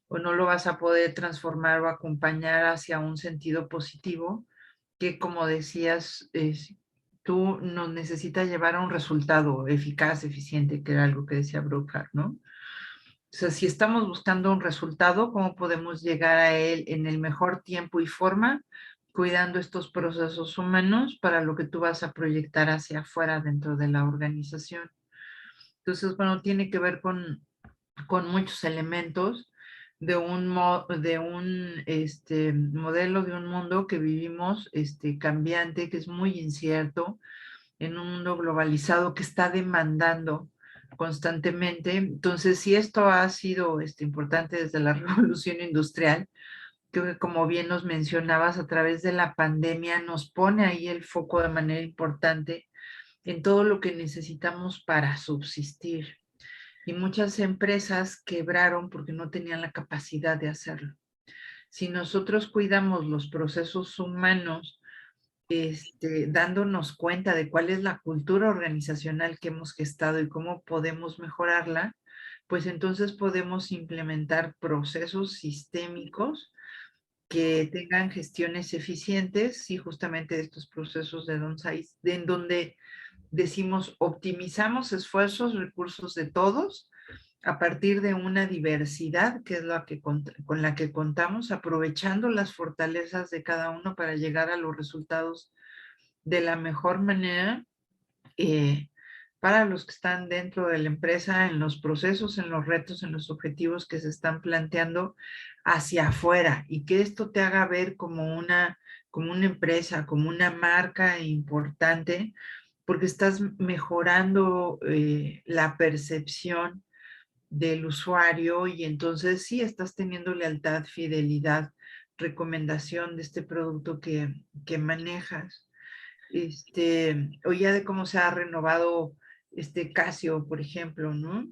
o no lo vas a poder transformar o acompañar hacia un sentido positivo que, como decías, tú nos necesitas llevar a un resultado eficaz, eficiente, que era algo que decía Brookhart, ¿no? O sea, si estamos buscando un resultado, ¿cómo podemos llegar a él en el mejor tiempo y forma, cuidando estos procesos humanos para lo que tú vas a proyectar hacia afuera dentro de la organización? Entonces, bueno, tiene que ver con muchos elementos de un modelo de un mundo que vivimos cambiante, que es muy incierto, en un mundo globalizado que está demandando constantemente. Entonces, si esto ha sido importante desde la revolución industrial, que como bien nos mencionabas, a través de la pandemia nos pone ahí el foco de manera importante en todo lo que necesitamos para subsistir. Y muchas empresas quebraron porque no tenían la capacidad de hacerlo. Si nosotros cuidamos los procesos humanos, dándonos cuenta de cuál es la cultura organizacional que hemos gestado y cómo podemos mejorarla, pues entonces podemos implementar procesos sistémicos que tengan gestiones eficientes y justamente estos procesos de downsize, en donde decimos optimizamos esfuerzos, recursos de todos a partir de una diversidad que es la que con la que contamos, aprovechando las fortalezas de cada uno para llegar a los resultados de la mejor manera para los que están dentro de la empresa, en los procesos, en los retos, en los objetivos que se están planteando hacia afuera, y que esto te haga ver como una empresa, como una marca importante, porque estás mejorando la percepción del usuario y entonces sí estás teniendo lealtad, fidelidad, recomendación de este producto que manejas. O ya de cómo se ha renovado Casio, por ejemplo, ¿no?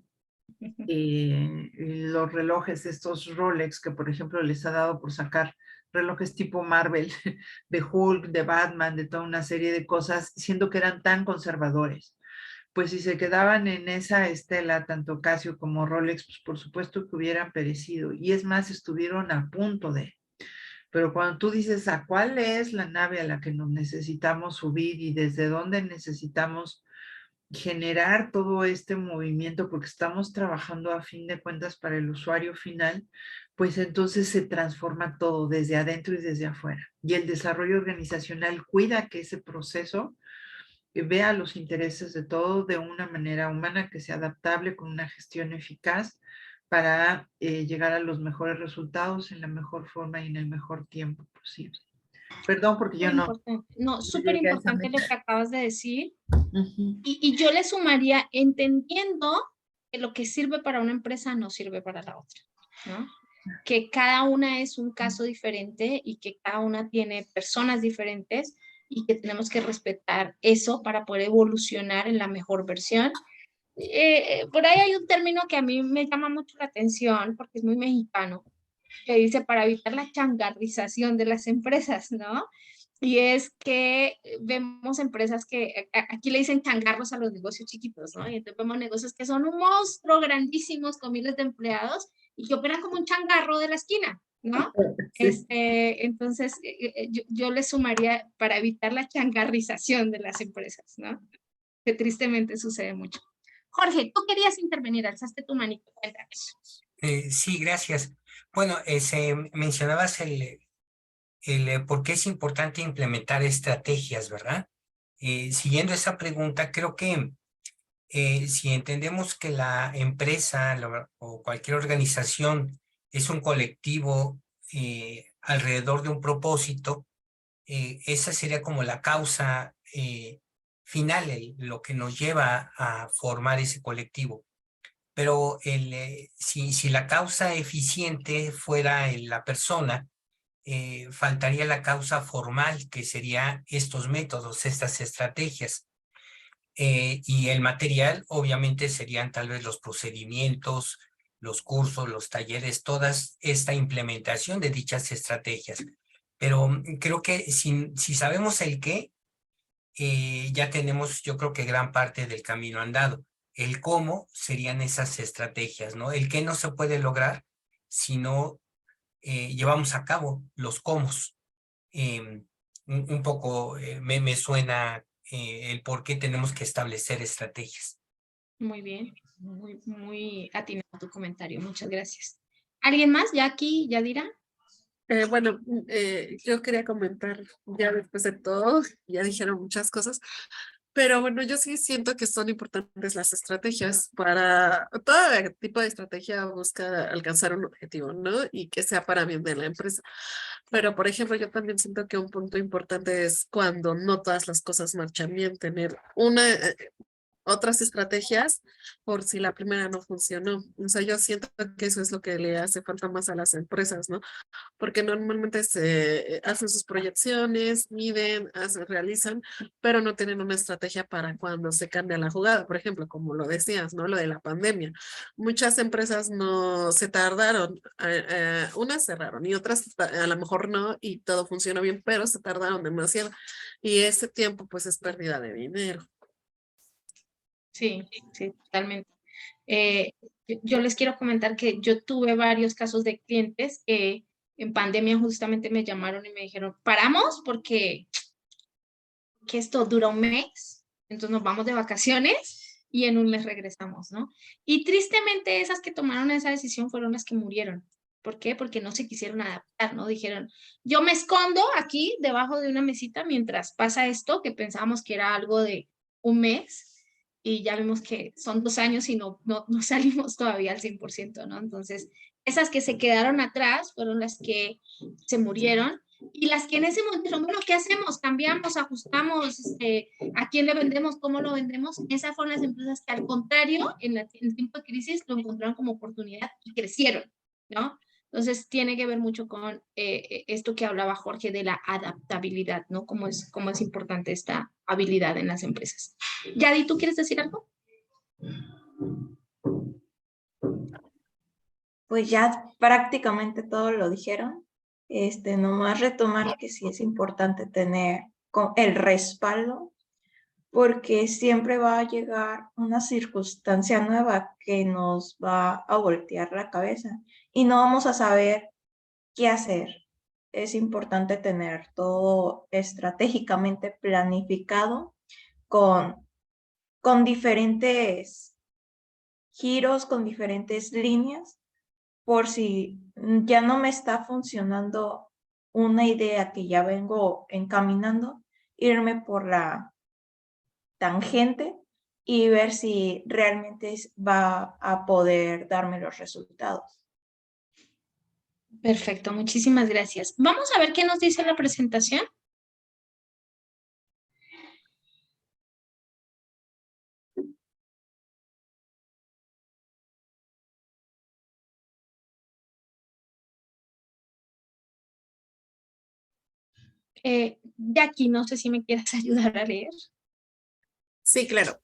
Los relojes, estos Rolex, que por ejemplo les ha dado por sacar relojes tipo Marvel, de Hulk, de Batman, de toda una serie de cosas, siendo que eran tan conservadores. Pues si se quedaban en esa estela, tanto Casio como Rolex, pues por supuesto que hubieran perecido. Y es más, estuvieron a punto de. Pero cuando tú dices a cuál es la nave a la que nos necesitamos subir y desde dónde necesitamos generar todo este movimiento, porque estamos trabajando a fin de cuentas para el usuario final, pues entonces se transforma todo desde adentro y desde afuera. Y el desarrollo organizacional cuida que ese proceso vea los intereses de todos de una manera humana, que sea adaptable, con una gestión eficaz para llegar a los mejores resultados en la mejor forma y en el mejor tiempo posible. Perdón, porque yo no. No, súper importante lo que acabas de decir. Uh-huh. Y yo le sumaría, entendiendo que lo que sirve para una empresa no sirve para la otra, ¿no? Que cada una es un caso diferente y que cada una tiene personas diferentes y que tenemos que respetar eso para poder evolucionar en la mejor versión. Por ahí hay un término que a mí me llama mucho la atención porque es muy mexicano, que dice para evitar la changarrización de las empresas, ¿no? Y es que vemos empresas que aquí le dicen changarros a los negocios chiquitos, ¿no? Y entonces vemos negocios que son un monstruo grandísimos con miles de empleados y que operan como un changarro de la esquina, ¿no? Sí. Entonces, yo le sumaría para evitar la changarrización de las empresas, ¿no? Que tristemente sucede mucho. Jorge, tú querías intervenir, alzaste tu manito. Sí, gracias. Bueno, mencionabas el por qué es importante implementar estrategias, ¿verdad? Siguiendo esa pregunta, creo que si entendemos que la empresa o cualquier organización es un colectivo alrededor de un propósito, esa sería como la causa final, lo que nos lleva a formar ese colectivo. Pero si la causa eficiente fuera la persona, faltaría la causa formal, que sería estos métodos, estas estrategias. Y el material obviamente serían tal vez los procedimientos, los cursos, los talleres, toda esta implementación de dichas estrategias. Pero creo que si sabemos el qué, ya tenemos, yo creo que gran parte del camino andado. El cómo serían esas estrategias, ¿no? El qué no se puede lograr si no llevamos a cabo los cómo. Un poco me suena el por qué tenemos que establecer estrategias. Muy bien, muy atinado tu comentario, muchas gracias. ¿Alguien más? Jackie, Yadira. Bueno, yo quería comentar ya después de todo, ya dijeron muchas cosas, pero bueno, yo sí siento que son importantes las estrategias para todo tipo de estrategia busca alcanzar un objetivo, ¿no? Y que sea para bien de la empresa. Pero, por ejemplo, yo también siento que un punto importante es cuando no todas las cosas marchan bien, tener otras estrategias por si la primera no funcionó. O sea, yo siento que eso es lo que le hace falta más a las empresas, ¿no? Porque normalmente se hacen sus proyecciones, miden, realizan, pero no tienen una estrategia para cuando se cambia la jugada. Por ejemplo, como lo decías, ¿no? Lo de la pandemia. Muchas empresas no se tardaron, unas cerraron y otras a lo mejor no, y todo funcionó bien, pero se tardaron demasiado. Y ese tiempo, pues, es pérdida de dinero. Sí, sí, totalmente. Yo les quiero comentar que yo tuve varios casos de clientes que en pandemia justamente me llamaron y me dijeron, paramos porque esto dura un mes, entonces nos vamos de vacaciones y en un mes regresamos, ¿no? Y tristemente esas que tomaron esa decisión fueron las que murieron. ¿Por qué? Porque no se quisieron adaptar, ¿no? Dijeron, yo me escondo aquí debajo de una mesita mientras pasa esto, que pensábamos que era algo de un mes, y ya vimos que son 2 años y no salimos todavía al 100%, ¿no? Entonces, esas que se quedaron atrás fueron las que se murieron, y las que en ese momento dijeron, bueno, ¿qué hacemos? Cambiamos, ajustamos, ¿a quién le vendemos? ¿Cómo lo vendemos? Esas fueron las empresas que al contrario, en el tiempo de crisis, lo encontraron como oportunidad y crecieron, ¿no? Entonces, tiene que ver mucho con esto que hablaba Jorge de la adaptabilidad, ¿no? Cómo es importante esta habilidad en las empresas. Yadi, ¿tú quieres decir algo? Pues ya prácticamente todo lo dijeron. Nomás retomar que sí es importante tener el respaldo, porque siempre va a llegar una circunstancia nueva que nos va a voltear la cabeza y no vamos a saber qué hacer. Es importante tener todo estratégicamente planificado con diferentes giros, con diferentes líneas, por si ya no me está funcionando una idea que ya vengo encaminando, irme por la tangente y ver si realmente va a poder darme los resultados. Perfecto, muchísimas gracias. Vamos a ver qué nos dice la presentación. Jackie, no sé si me quieres ayudar a leer. Sí, claro.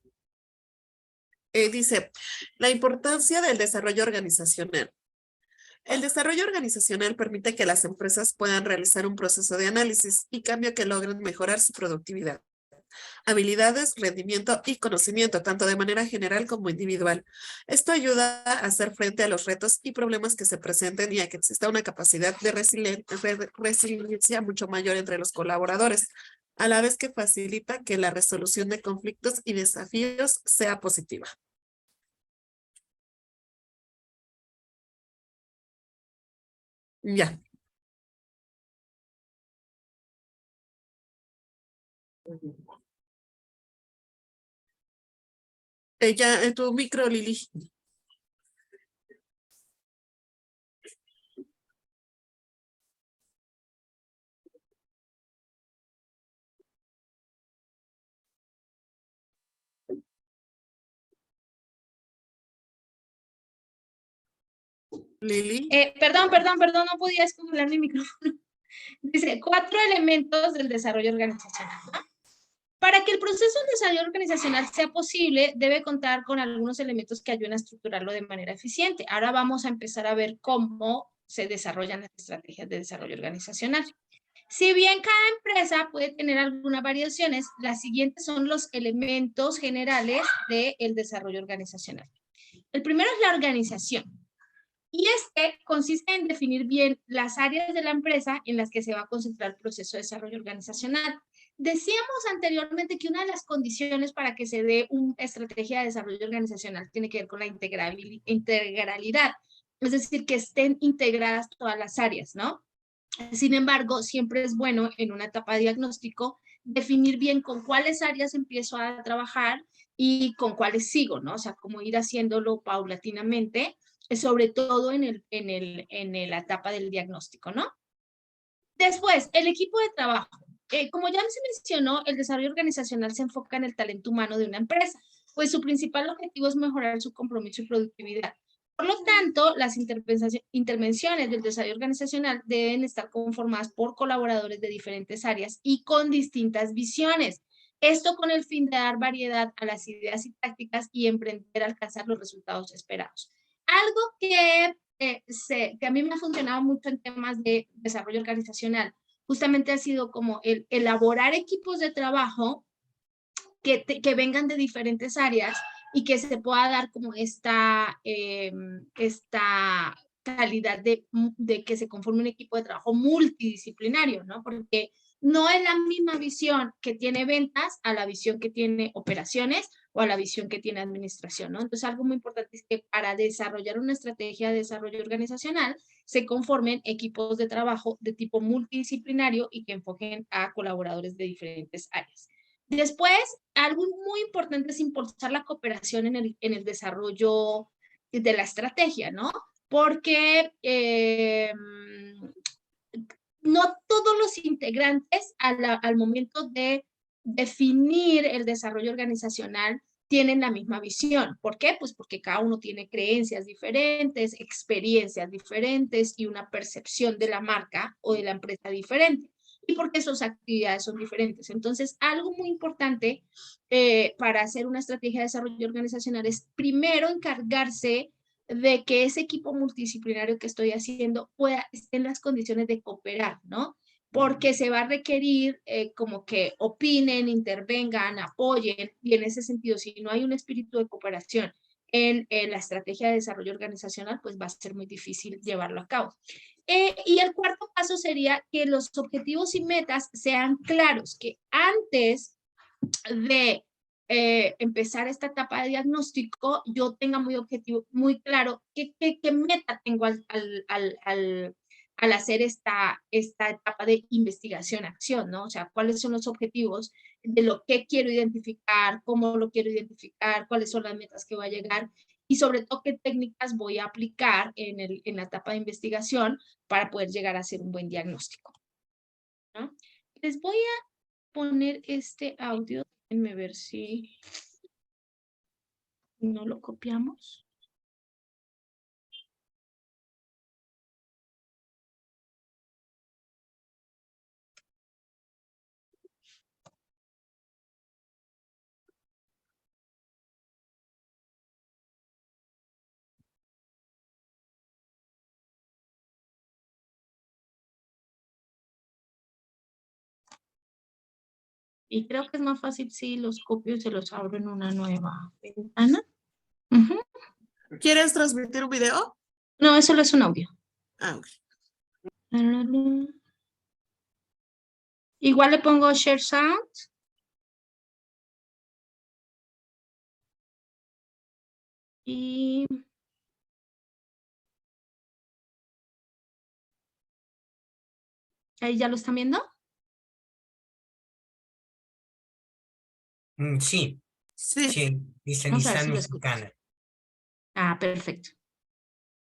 Dice, la importancia del desarrollo organizacional. El desarrollo organizacional permite que las empresas puedan realizar un proceso de análisis y cambio que logren mejorar su productividad, habilidades, rendimiento y conocimiento, tanto de manera general como individual. Esto ayuda a hacer frente a los retos y problemas que se presenten y a que exista una capacidad de resiliencia mucho mayor entre los colaboradores, a la vez que facilita que la resolución de conflictos y desafíos sea positiva. Ya. Tu micro, Lili. Lili. Perdón, no podía escuchar mi micrófono. Dice, 4 elementos del desarrollo organizacional, ¿no? Para que el proceso de desarrollo organizacional sea posible, debe contar con algunos elementos que ayuden a estructurarlo de manera eficiente. Ahora vamos a empezar a ver cómo se desarrollan las estrategias de desarrollo organizacional. Si bien cada empresa puede tener algunas variaciones, las siguientes son los elementos generales del desarrollo organizacional. El primero es la organización. Y este consiste en definir bien las áreas de la empresa en las que se va a concentrar el proceso de desarrollo organizacional. Decíamos anteriormente que una de las condiciones para que se dé una estrategia de desarrollo organizacional tiene que ver con la integralidad, es decir, que estén integradas todas las áreas, ¿no? Sin embargo, siempre es bueno en una etapa de diagnóstico definir bien con cuáles áreas empiezo a trabajar y con cuáles sigo, ¿no? O sea, como ir haciéndolo paulatinamente, sobre todo en la etapa del diagnóstico, ¿no? Después, el equipo de trabajo. Como ya se mencionó, el desarrollo organizacional se enfoca en el talento humano de una empresa, pues su principal objetivo es mejorar su compromiso y productividad. Por lo tanto, las intervenciones del desarrollo organizacional deben estar conformadas por colaboradores de diferentes áreas y con distintas visiones. Esto con el fin de dar variedad a las ideas y tácticas y emprender a alcanzar los resultados esperados. Algo que a mí me ha funcionado mucho en temas de desarrollo organizacional, justamente ha sido como el elaborar equipos de trabajo que vengan de diferentes áreas y que se pueda dar como esta calidad de que se conforme un equipo de trabajo multidisciplinario, ¿no? Porque no es la misma visión que tiene ventas a la visión que tiene operaciones o a la visión que tiene administración, ¿no? Entonces, algo muy importante es que para desarrollar una estrategia de desarrollo organizacional se conformen equipos de trabajo de tipo multidisciplinario y que enfoquen a colaboradores de diferentes áreas. Después, algo muy importante es impulsar la cooperación en el desarrollo de la estrategia, ¿no? Porque no todos los integrantes al momento de definir el desarrollo organizacional tienen la misma visión. ¿Por qué? Pues porque cada uno tiene creencias diferentes, experiencias diferentes y una percepción de la marca o de la empresa diferente. Y porque sus actividades son diferentes. Entonces, algo muy importante para hacer una estrategia de desarrollo organizacional es primero encargarse de que ese equipo multidisciplinario que estoy haciendo esté en las condiciones de cooperar, ¿no? Porque se va a requerir como que opinen, intervengan, apoyen, y en ese sentido, si no hay un espíritu de cooperación en la estrategia de desarrollo organizacional, pues va a ser muy difícil llevarlo a cabo. Y el cuarto paso sería que los objetivos y metas sean claros, que antes de empezar esta etapa de diagnóstico, yo tenga muy claro qué meta tengo al hacer esta etapa de investigación-acción, ¿no? O sea, cuáles son los objetivos de lo que quiero identificar, cómo lo quiero identificar, cuáles son las metas que voy a llegar y sobre todo qué técnicas voy a aplicar en la etapa de investigación para poder llegar a hacer un buen diagnóstico, ¿no? Les voy a poner este audio. Déjenme ver si no lo copiamos. Y creo que es más fácil si los copio y se los abro en una nueva ventana. ¿Quieres transmitir un video? No, eso es un audio. Ah, ok. Igual le pongo share sound. Y ahí ya lo están viendo. Sí, dice Vamos a ver Nissan si lo Mexicana. Ah, perfecto.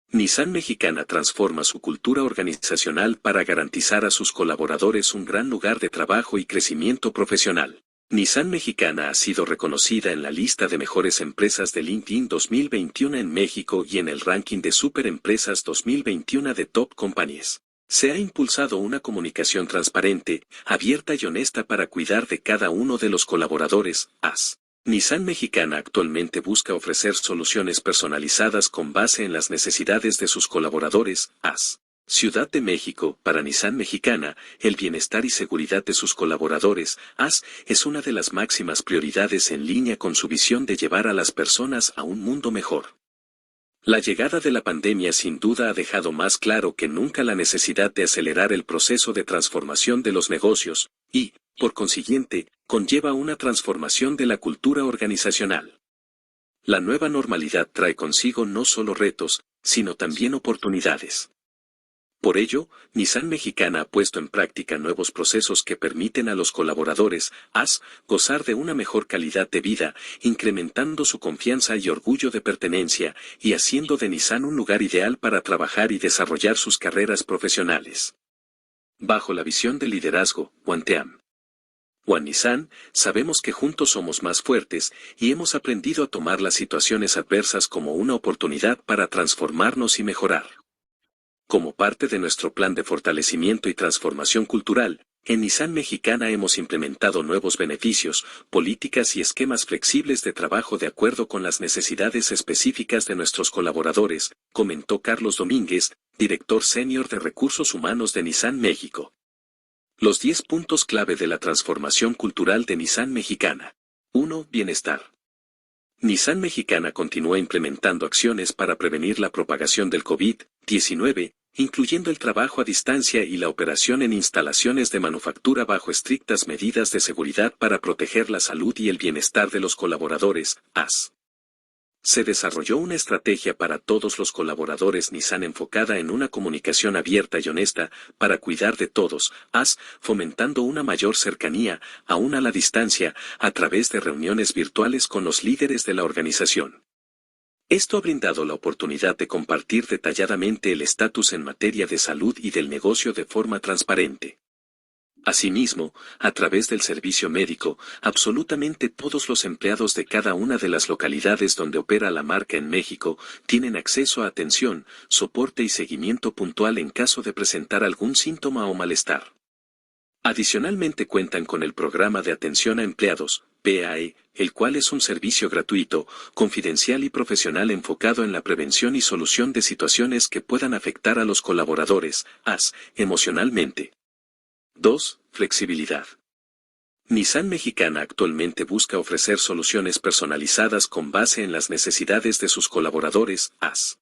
Nissan Mexicana transforma su cultura organizacional para garantizar a sus colaboradores un gran lugar de trabajo y crecimiento profesional. Nissan Mexicana ha sido reconocida en la lista de mejores empresas de LinkedIn 2021 en México y en el ranking de Superempresas 2021 de Top Companies. Se ha impulsado una comunicación transparente, abierta y honesta para cuidar de cada uno de los colaboradores, AS. Nissan Mexicana actualmente busca ofrecer soluciones personalizadas con base en las necesidades de sus colaboradores, AS. Ciudad de México, para Nissan Mexicana, el bienestar y seguridad de sus colaboradores, AS, es una de las máximas prioridades en línea con su visión de llevar a las personas a un mundo mejor. La llegada de la pandemia sin duda ha dejado más claro que nunca la necesidad de acelerar el proceso de transformación de los negocios, y, por consiguiente, conlleva una transformación de la cultura organizacional. La nueva normalidad trae consigo no solo retos, sino también oportunidades. Por ello, Nissan Mexicana ha puesto en práctica nuevos procesos que permiten a los colaboradores, AS, gozar de una mejor calidad de vida, incrementando su confianza y orgullo de pertenencia, y haciendo de Nissan un lugar ideal para trabajar y desarrollar sus carreras profesionales. Bajo la visión de liderazgo, Wanteam. One Nissan, sabemos que juntos somos más fuertes, y hemos aprendido a tomar las situaciones adversas como una oportunidad para transformarnos y mejorar. Como parte de nuestro plan de fortalecimiento y transformación cultural, en Nissan Mexicana hemos implementado nuevos beneficios, políticas y esquemas flexibles de trabajo de acuerdo con las necesidades específicas de nuestros colaboradores, comentó Carlos Domínguez, director senior de Recursos Humanos de Nissan México. Los 10 puntos clave de la transformación cultural de Nissan Mexicana. 1. Bienestar. Nissan Mexicana continúa implementando acciones para prevenir la propagación del COVID-19, incluyendo el trabajo a distancia y la operación en instalaciones de manufactura bajo estrictas medidas de seguridad para proteger la salud y el bienestar de los colaboradores, AS. Se desarrolló una estrategia para todos los colaboradores Nissan enfocada en una comunicación abierta y honesta para cuidar de todos, AS, fomentando una mayor cercanía, aún a la distancia, a través de reuniones virtuales con los líderes de la organización. Esto ha brindado la oportunidad de compartir detalladamente el estatus en materia de salud y del negocio de forma transparente. Asimismo, a través del servicio médico, absolutamente todos los empleados de cada una de las localidades donde opera la marca en México tienen acceso a atención, soporte y seguimiento puntual en caso de presentar algún síntoma o malestar. Adicionalmente cuentan con el programa de atención a empleados, PAE, el cual es un servicio gratuito, confidencial y profesional enfocado en la prevención y solución de situaciones que puedan afectar a los colaboradores, AS, emocionalmente. 2. Flexibilidad. Nissan Mexicana actualmente busca ofrecer soluciones personalizadas con base en las necesidades de sus colaboradores, AS.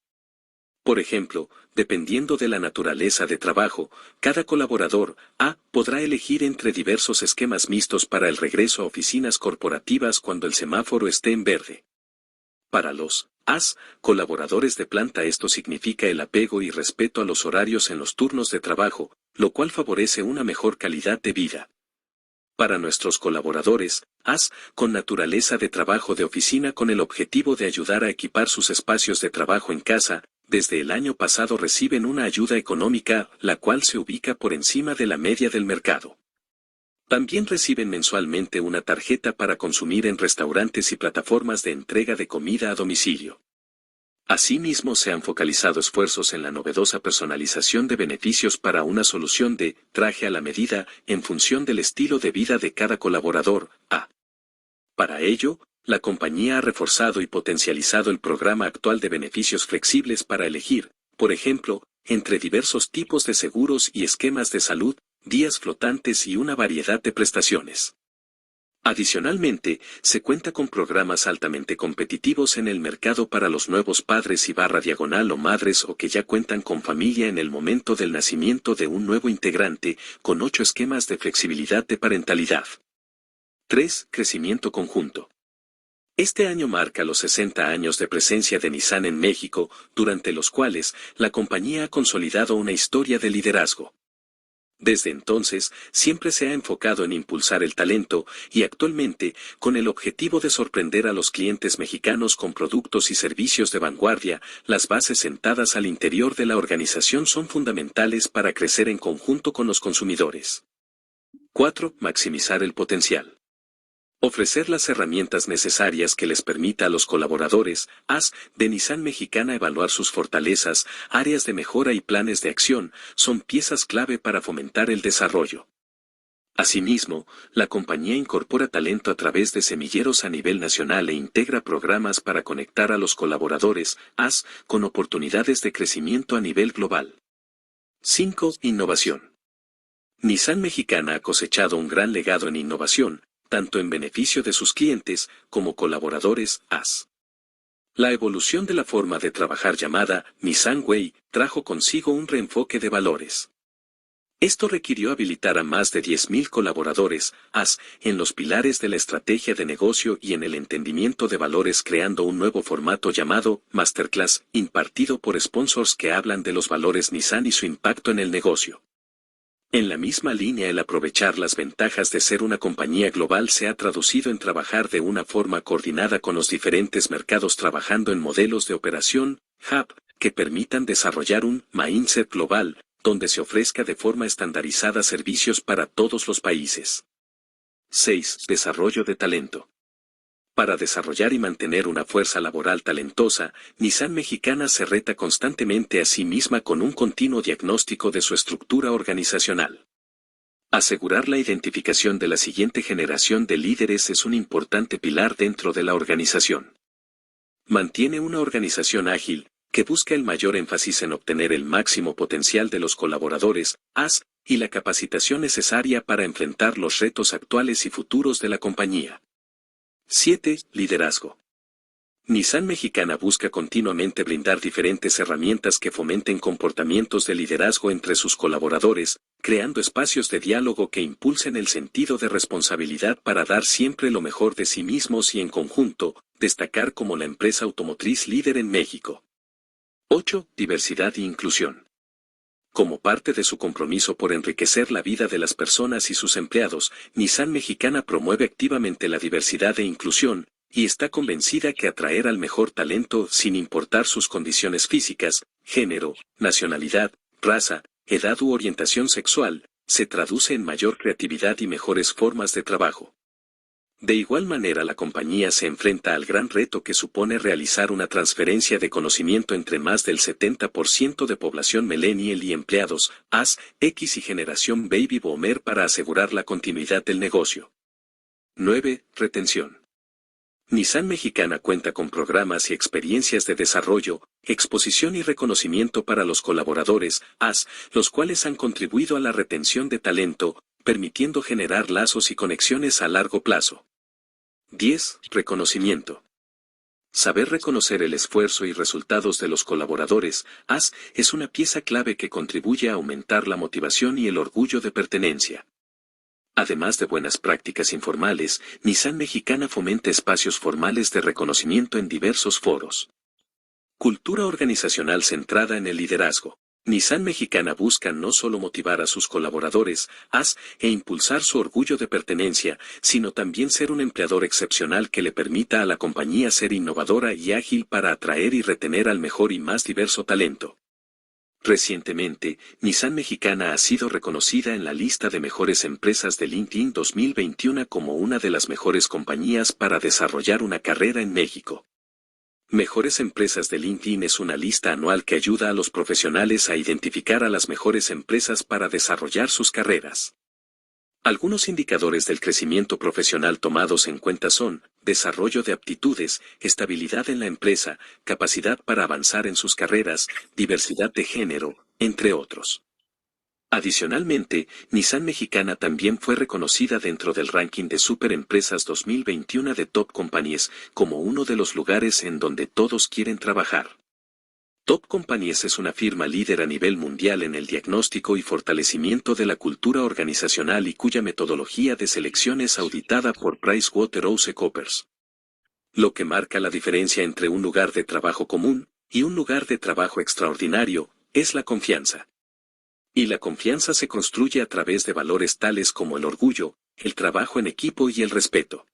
Por ejemplo, dependiendo de la naturaleza de trabajo, cada colaborador, A, podrá elegir entre diversos esquemas mixtos para el regreso a oficinas corporativas cuando el semáforo esté en verde. Para los AS, colaboradores de planta, esto significa el apego y respeto a los horarios en los turnos de trabajo, lo cual favorece una mejor calidad de vida. Para nuestros colaboradores, AS, con naturaleza de trabajo de oficina con el objetivo de ayudar a equipar sus espacios de trabajo en casa, desde el año pasado reciben una ayuda económica, la cual se ubica por encima de la media del mercado. También reciben mensualmente una tarjeta para consumir en restaurantes y plataformas de entrega de comida a domicilio. Asimismo, se han focalizado esfuerzos en la novedosa personalización de beneficios para una solución de traje a la medida en función del estilo de vida de cada colaborador, A. Para ello, la compañía ha reforzado y potencializado el programa actual de beneficios flexibles para elegir, por ejemplo, entre diversos tipos de seguros y esquemas de salud, días flotantes y una variedad de prestaciones. Adicionalmente, se cuenta con programas altamente competitivos en el mercado para los nuevos padres y / o madres o que ya cuentan con familia en el momento del nacimiento de un nuevo integrante, con 8 esquemas de flexibilidad de parentalidad. 3. Crecimiento conjunto. Este año marca los 60 años de presencia de Nissan en México, durante los cuales la compañía ha consolidado una historia de liderazgo. Desde entonces, siempre se ha enfocado en impulsar el talento, y actualmente, con el objetivo de sorprender a los clientes mexicanos con productos y servicios de vanguardia, las bases sentadas al interior de la organización son fundamentales para crecer en conjunto con los consumidores. 4. Maximizar el potencial. Ofrecer las herramientas necesarias que les permita a los colaboradores de Nissan Mexicana evaluar sus fortalezas, áreas de mejora y planes de acción son piezas clave para fomentar el desarrollo. Asimismo, la compañía incorpora talento a través de semilleros a nivel nacional e integra programas para conectar a los colaboradores con oportunidades de crecimiento a nivel global. 5. Innovación. Nissan Mexicana ha cosechado un gran legado en innovación, tanto en beneficio de sus clientes como colaboradores. La evolución de la forma de trabajar llamada Nissan Way trajo consigo un reenfoque de valores. Esto requirió habilitar a más de 10.000 colaboradores, en los pilares de la estrategia de negocio y en el entendimiento de valores, creando un nuevo formato llamado Masterclass, impartido por sponsors que hablan de los valores Nissan y su impacto en el negocio. En la misma línea, el aprovechar las ventajas de ser una compañía global se ha traducido en trabajar de una forma coordinada con los diferentes mercados, trabajando en modelos de operación, hub, que permitan desarrollar un mindset global, donde se ofrezca de forma estandarizada servicios para todos los países. 6. Desarrollo de talento. Para desarrollar y mantener una fuerza laboral talentosa, Nissan Mexicana se reta constantemente a sí misma con un continuo diagnóstico de su estructura organizacional. Asegurar la identificación de la siguiente generación de líderes es un importante pilar dentro de la organización. Mantiene una organización ágil, que busca el mayor énfasis en obtener el máximo potencial de los colaboradores, y la capacitación necesaria para enfrentar los retos actuales y futuros de la compañía. 7. Liderazgo. Nissan Mexicana busca continuamente brindar diferentes herramientas que fomenten comportamientos de liderazgo entre sus colaboradores, creando espacios de diálogo que impulsen el sentido de responsabilidad para dar siempre lo mejor de sí mismos y, en conjunto, destacar como la empresa automotriz líder en México. 8. Diversidad e inclusión. Como parte de su compromiso por enriquecer la vida de las personas y sus empleados, Nissan Mexicana promueve activamente la diversidad e inclusión, y está convencida que atraer al mejor talento, sin importar sus condiciones físicas, género, nacionalidad, raza, edad u orientación sexual, se traduce en mayor creatividad y mejores formas de trabajo. De igual manera, la compañía se enfrenta al gran reto que supone realizar una transferencia de conocimiento entre más del 70% de población millennial y empleados X y generación Baby Boomer para asegurar la continuidad del negocio. 9. Retención. Nissan Mexicana cuenta con programas y experiencias de desarrollo, exposición y reconocimiento para los colaboradores los cuales han contribuido a la retención de talento, permitiendo generar lazos y conexiones a largo plazo. 10. Reconocimiento. Saber reconocer el esfuerzo y resultados de los colaboradores es una pieza clave que contribuye a aumentar la motivación y el orgullo de pertenencia. Además de buenas prácticas informales, Nissan Mexicana fomenta espacios formales de reconocimiento en diversos foros. Cultura organizacional centrada en el liderazgo. Nissan Mexicana busca no solo motivar a sus colaboradores e impulsar su orgullo de pertenencia, sino también ser un empleador excepcional que le permita a la compañía ser innovadora y ágil para atraer y retener al mejor y más diverso talento. Recientemente, Nissan Mexicana ha sido reconocida en la lista de mejores empresas de LinkedIn 2021 como una de las mejores compañías para desarrollar una carrera en México. Mejores Empresas de LinkedIn es una lista anual que ayuda a los profesionales a identificar a las mejores empresas para desarrollar sus carreras. Algunos indicadores del crecimiento profesional tomados en cuenta son: desarrollo de aptitudes, estabilidad en la empresa, capacidad para avanzar en sus carreras, diversidad de género, entre otros. Adicionalmente, Nissan Mexicana también fue reconocida dentro del ranking de Superempresas 2021 de Top Companies como uno de los lugares en donde todos quieren trabajar. Top Companies es una firma líder a nivel mundial en el diagnóstico y fortalecimiento de la cultura organizacional y cuya metodología de selección es auditada por PricewaterhouseCoopers. Lo que marca la diferencia entre un lugar de trabajo común y un lugar de trabajo extraordinario es la confianza. Y la confianza se construye a través de valores tales como el orgullo, el trabajo en equipo y el respeto.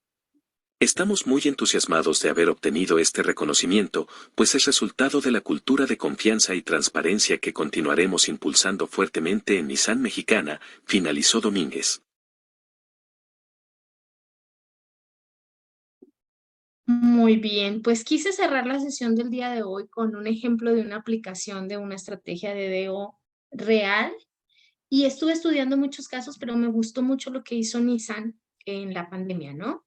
Estamos muy entusiasmados de haber obtenido este reconocimiento, pues es resultado de la cultura de confianza y transparencia que continuaremos impulsando fuertemente en Nissan Mexicana, finalizó Domínguez. Muy bien, pues quise cerrar la sesión del día de hoy con un ejemplo de una aplicación de una estrategia de DO real y estuve estudiando muchos casos, pero me gustó mucho lo que hizo Nissan en la pandemia, ¿no?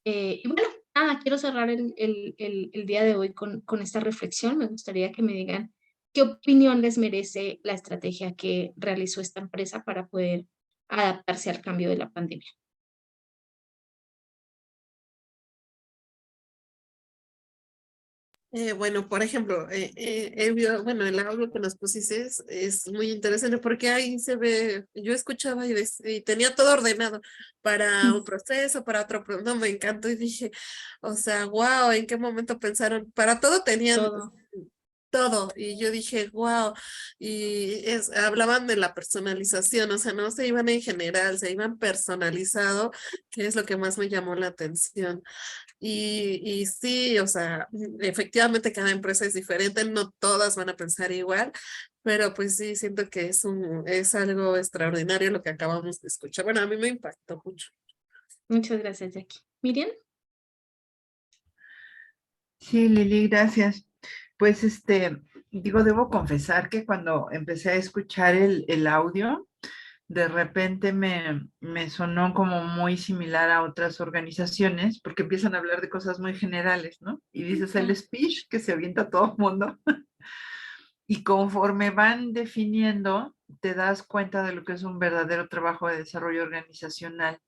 Y bueno, nada, quiero cerrar el día de hoy con esta reflexión. Me gustaría que me digan qué opinión les merece la estrategia que realizó esta empresa para poder adaptarse al cambio de la pandemia. Bueno, por ejemplo, bueno, el audio que nos pusiste es muy interesante porque ahí se ve, yo escuchaba y tenía todo ordenado para un proceso, para otro, no, me encantó y dije, o sea, wow, ¿en qué momento pensaron? Para todo tenían Todo. todo, y yo dije, wow, hablaban de la personalización, o sea, no se iban en general, se iban personalizado, que es lo que más me llamó la atención. Y sí, o sea, efectivamente cada empresa es diferente, no todas van a pensar igual, pero pues sí, siento que es algo extraordinario lo que acabamos de escuchar. Bueno, a mí me impactó mucho. Muchas gracias, Jackie. Miriam. Sí, Lili, gracias. Pues digo, debo confesar que cuando empecé a escuchar el audio, de repente me sonó como muy similar a otras organizaciones, porque empiezan a hablar de cosas muy generales, ¿no? Y dices el speech que se avienta todo el mundo. Y conforme van definiendo, te das cuenta de lo que es un verdadero trabajo de desarrollo organizacional.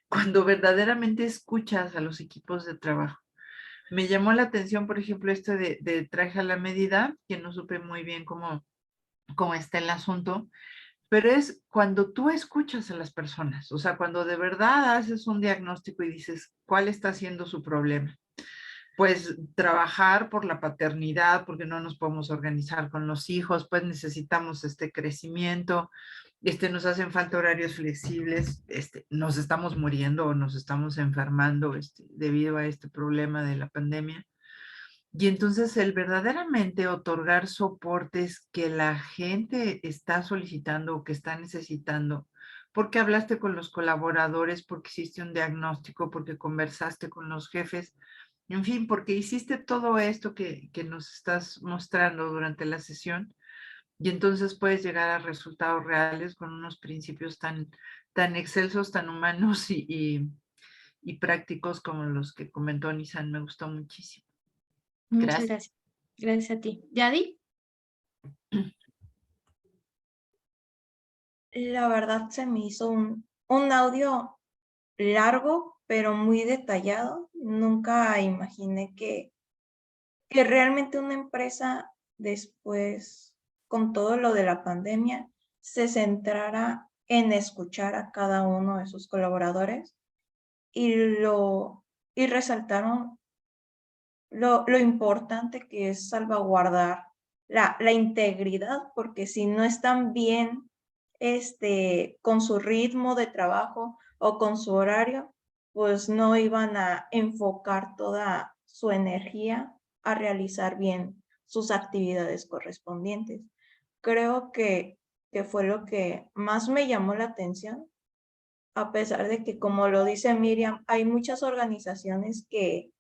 Cuando verdaderamente escuchas a los equipos de trabajo. Me llamó la atención, por ejemplo, esto de traje a la medida, que no supe muy bien cómo está el asunto, pero es cuando tú escuchas a las personas, o sea, cuando de verdad haces un diagnóstico y dices, ¿cuál está siendo su problema? Pues trabajar por la paternidad, porque no nos podemos organizar con los hijos, pues necesitamos este crecimiento, nos hacen falta horarios flexibles, nos estamos muriendo o nos estamos enfermando debido a este problema de la pandemia. Y entonces el verdaderamente otorgar soportes que la gente está solicitando o que está necesitando, porque hablaste con los colaboradores, porque hiciste un diagnóstico, porque conversaste con los jefes, en fin, porque hiciste todo esto que nos estás mostrando durante la sesión, y entonces puedes llegar a resultados reales con unos principios tan excelsos, tan humanos y prácticos como los que comentó Nissan. Me gustó muchísimo. Muchas gracias. Gracias a ti. ¿Yadi? La verdad se me hizo un audio largo, pero muy detallado. Nunca imaginé que realmente una empresa después, con todo lo de la pandemia, se centrara en escuchar a cada uno de sus colaboradores y resaltaron lo importante que es salvaguardar la integridad, porque si no están bien con su ritmo de trabajo o con su horario, pues no iban a enfocar toda su energía a realizar bien sus actividades correspondientes. Creo que fue lo que más me llamó la atención, a pesar de que, como lo dice Miriam, hay muchas organizaciones que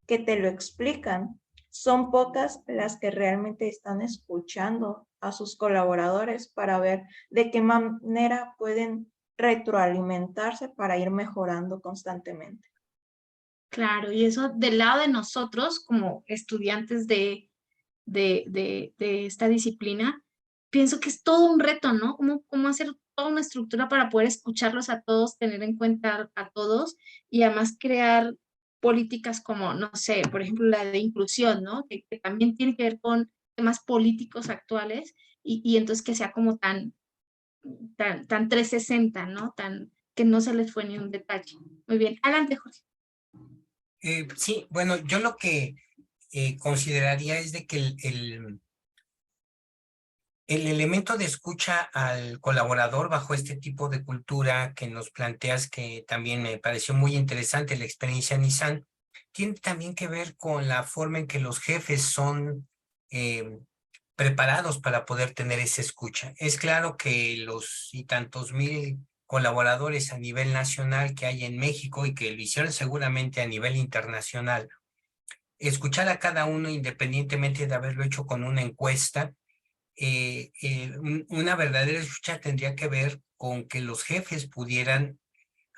te lo explican. Son pocas las que realmente están escuchando a sus colaboradores para ver de qué manera pueden retroalimentarse para ir mejorando constantemente. Claro, y eso del lado de nosotros como estudiantes de esta disciplina, pienso que es todo un reto, ¿no? Cómo hacer toda una estructura para poder escucharlos a todos, tener en cuenta a todos y además crear políticas como, no sé, por ejemplo, la de inclusión, ¿no? Que también tiene que ver con temas políticos actuales y entonces que sea como tan 360, ¿no? Que no se les fue ni un detalle. Muy bien, adelante, Jorge. Sí, bueno, yo lo que consideraría es de que el elemento de escucha al colaborador bajo este tipo de cultura que nos planteas, que también me pareció muy interesante la experiencia Nissan, tiene también que ver con la forma en que los jefes son preparados para poder tener esa escucha. Es claro que los y tantos mil colaboradores a nivel nacional que hay en México y que lo hicieron seguramente a nivel internacional, escuchar a cada uno independientemente de haberlo hecho con una encuesta. Una verdadera escucha tendría que ver con que los jefes pudieran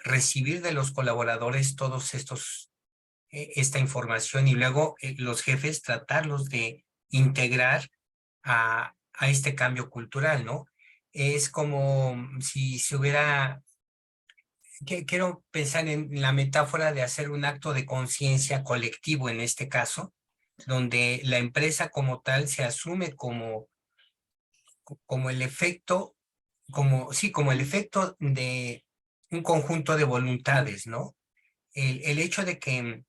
recibir de los colaboradores todos esta información y luego los jefes tratarlos de integrar a este cambio cultural, ¿no? Es como si se hubiera, quiero pensar en la metáfora de hacer un acto de conciencia colectivo en este caso, donde la empresa como tal se asume como el efecto, como el efecto de un conjunto de voluntades, ¿no? El hecho de que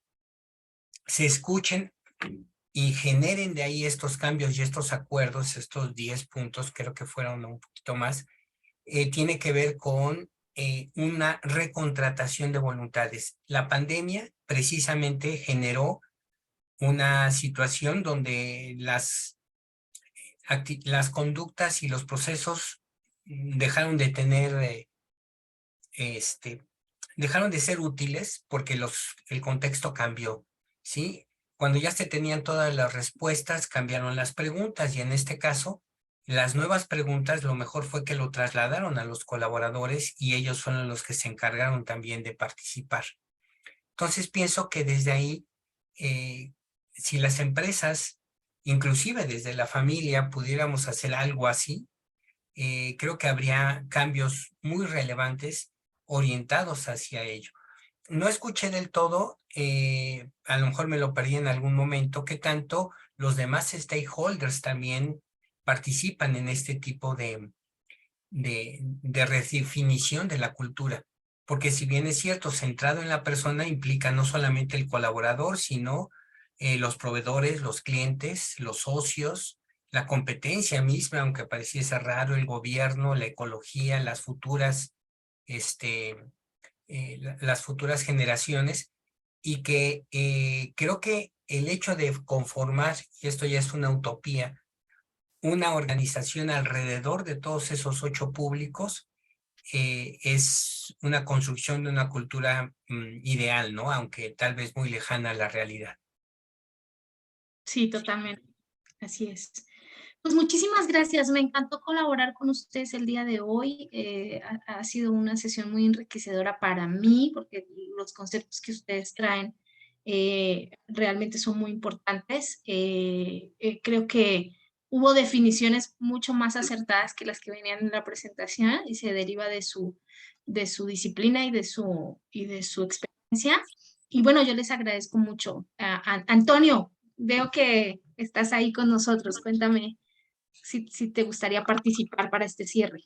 se escuchen y generen de ahí estos cambios y estos acuerdos, estos 10 puntos, creo que fueron un poquito más, tiene que ver con una recontratación de voluntades. La pandemia precisamente generó una situación donde las conductas y los procesos dejaron de tener, dejaron de ser útiles porque el contexto cambió, ¿sí? Cuando ya se tenían todas las respuestas, cambiaron las preguntas y en este caso, las nuevas preguntas lo mejor fue que lo trasladaron a los colaboradores y ellos fueron los que se encargaron también de participar. Entonces pienso que desde ahí, si las empresas, inclusive desde la familia, pudiéramos hacer algo así, creo que habría cambios muy relevantes orientados hacia ello. No escuché del todo, a lo mejor me lo perdí en algún momento, que tanto los demás stakeholders también participan en este tipo de redefinición de la cultura. Porque si bien es cierto, centrado en la persona implica no solamente el colaborador, sino los proveedores, los clientes, los socios, la competencia misma, aunque pareciese raro, el gobierno, la ecología, las futuras generaciones, y que creo que el hecho de conformar, y esto ya es una utopía, una organización alrededor de todos esos 8 públicos, es una construcción de una cultura ideal, ¿no? Aunque tal vez muy lejana a la realidad. Sí, totalmente. Así es. Pues muchísimas gracias. Me encantó colaborar con ustedes el día de hoy. Ha sido una sesión muy enriquecedora para mí porque los conceptos que ustedes traen realmente son muy importantes. Creo que hubo definiciones mucho más acertadas que las que venían en la presentación y se deriva de su disciplina y de su experiencia. Y bueno, yo les agradezco mucho. Antonio, veo que estás ahí con nosotros. Cuéntame si te gustaría participar para este cierre.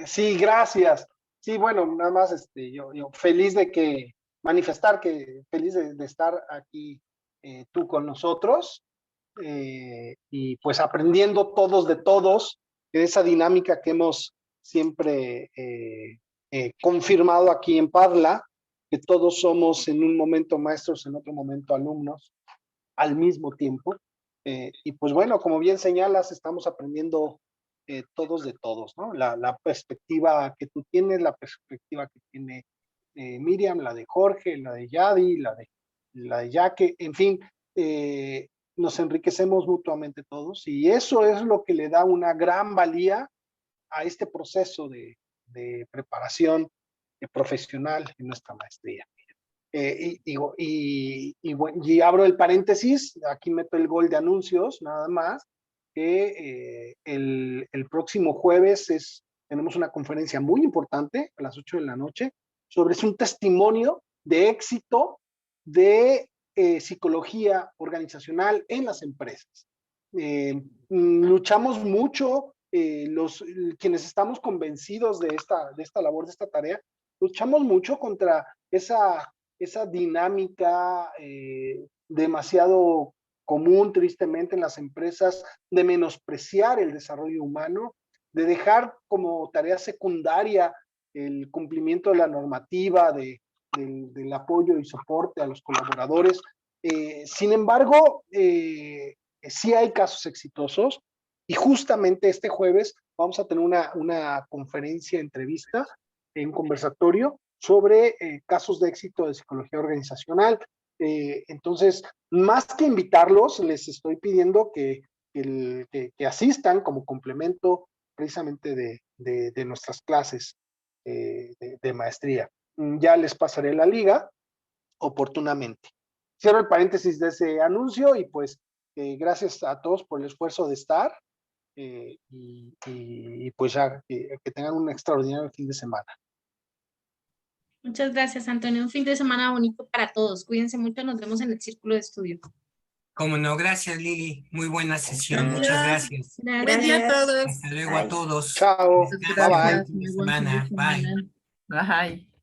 Sí, gracias. Sí, bueno, nada más yo feliz de manifestar que feliz de estar aquí tú con nosotros y pues aprendiendo todos de todos, de esa dinámica que hemos siempre confirmado aquí en Parla, que todos somos en un momento maestros, en otro momento alumnos, al mismo tiempo. Y pues bueno, como bien señalas, estamos aprendiendo todos de todos, ¿no? La perspectiva que tú tienes, la perspectiva que tiene Miriam, la de Jorge, la de Yadi, la de Yaque, en fin, nos enriquecemos mutuamente todos y eso es lo que le da una gran valía a este proceso de preparación profesional en nuestra maestría. Y abro el paréntesis, aquí meto el gol de anuncios, nada más, que el próximo jueves tenemos una conferencia muy importante a las 8 de la noche sobre un testimonio de éxito de psicología organizacional en las empresas. Luchamos mucho, quienes estamos convencidos de esta labor, de esta tarea, luchamos mucho contra esa dinámica demasiado común, tristemente, en las empresas, de menospreciar el desarrollo humano, de dejar como tarea secundaria el cumplimiento de la normativa, del apoyo y soporte a los colaboradores. Sin embargo, sí hay casos exitosos y justamente este jueves vamos a tener una conferencia, entrevista, un conversatorio sobre casos de éxito de psicología organizacional. Entonces, más que invitarlos, les estoy pidiendo que asistan como complemento precisamente de nuestras clases de maestría. Ya les pasaré la liga oportunamente. Cierro el paréntesis de ese anuncio y pues gracias a todos por el esfuerzo de estar y pues ya que tengan un extraordinario fin de semana. Muchas gracias, Antonio. Un fin de semana bonito para todos. Cuídense mucho. Nos vemos en el círculo de estudio. Cómo no, gracias Lili. Muy buena sesión. Muchas gracias. Buen día a todos. Hasta luego a todos. Chao. Descansen. Bye, bye. Buen fin de semana. Bye. Bye.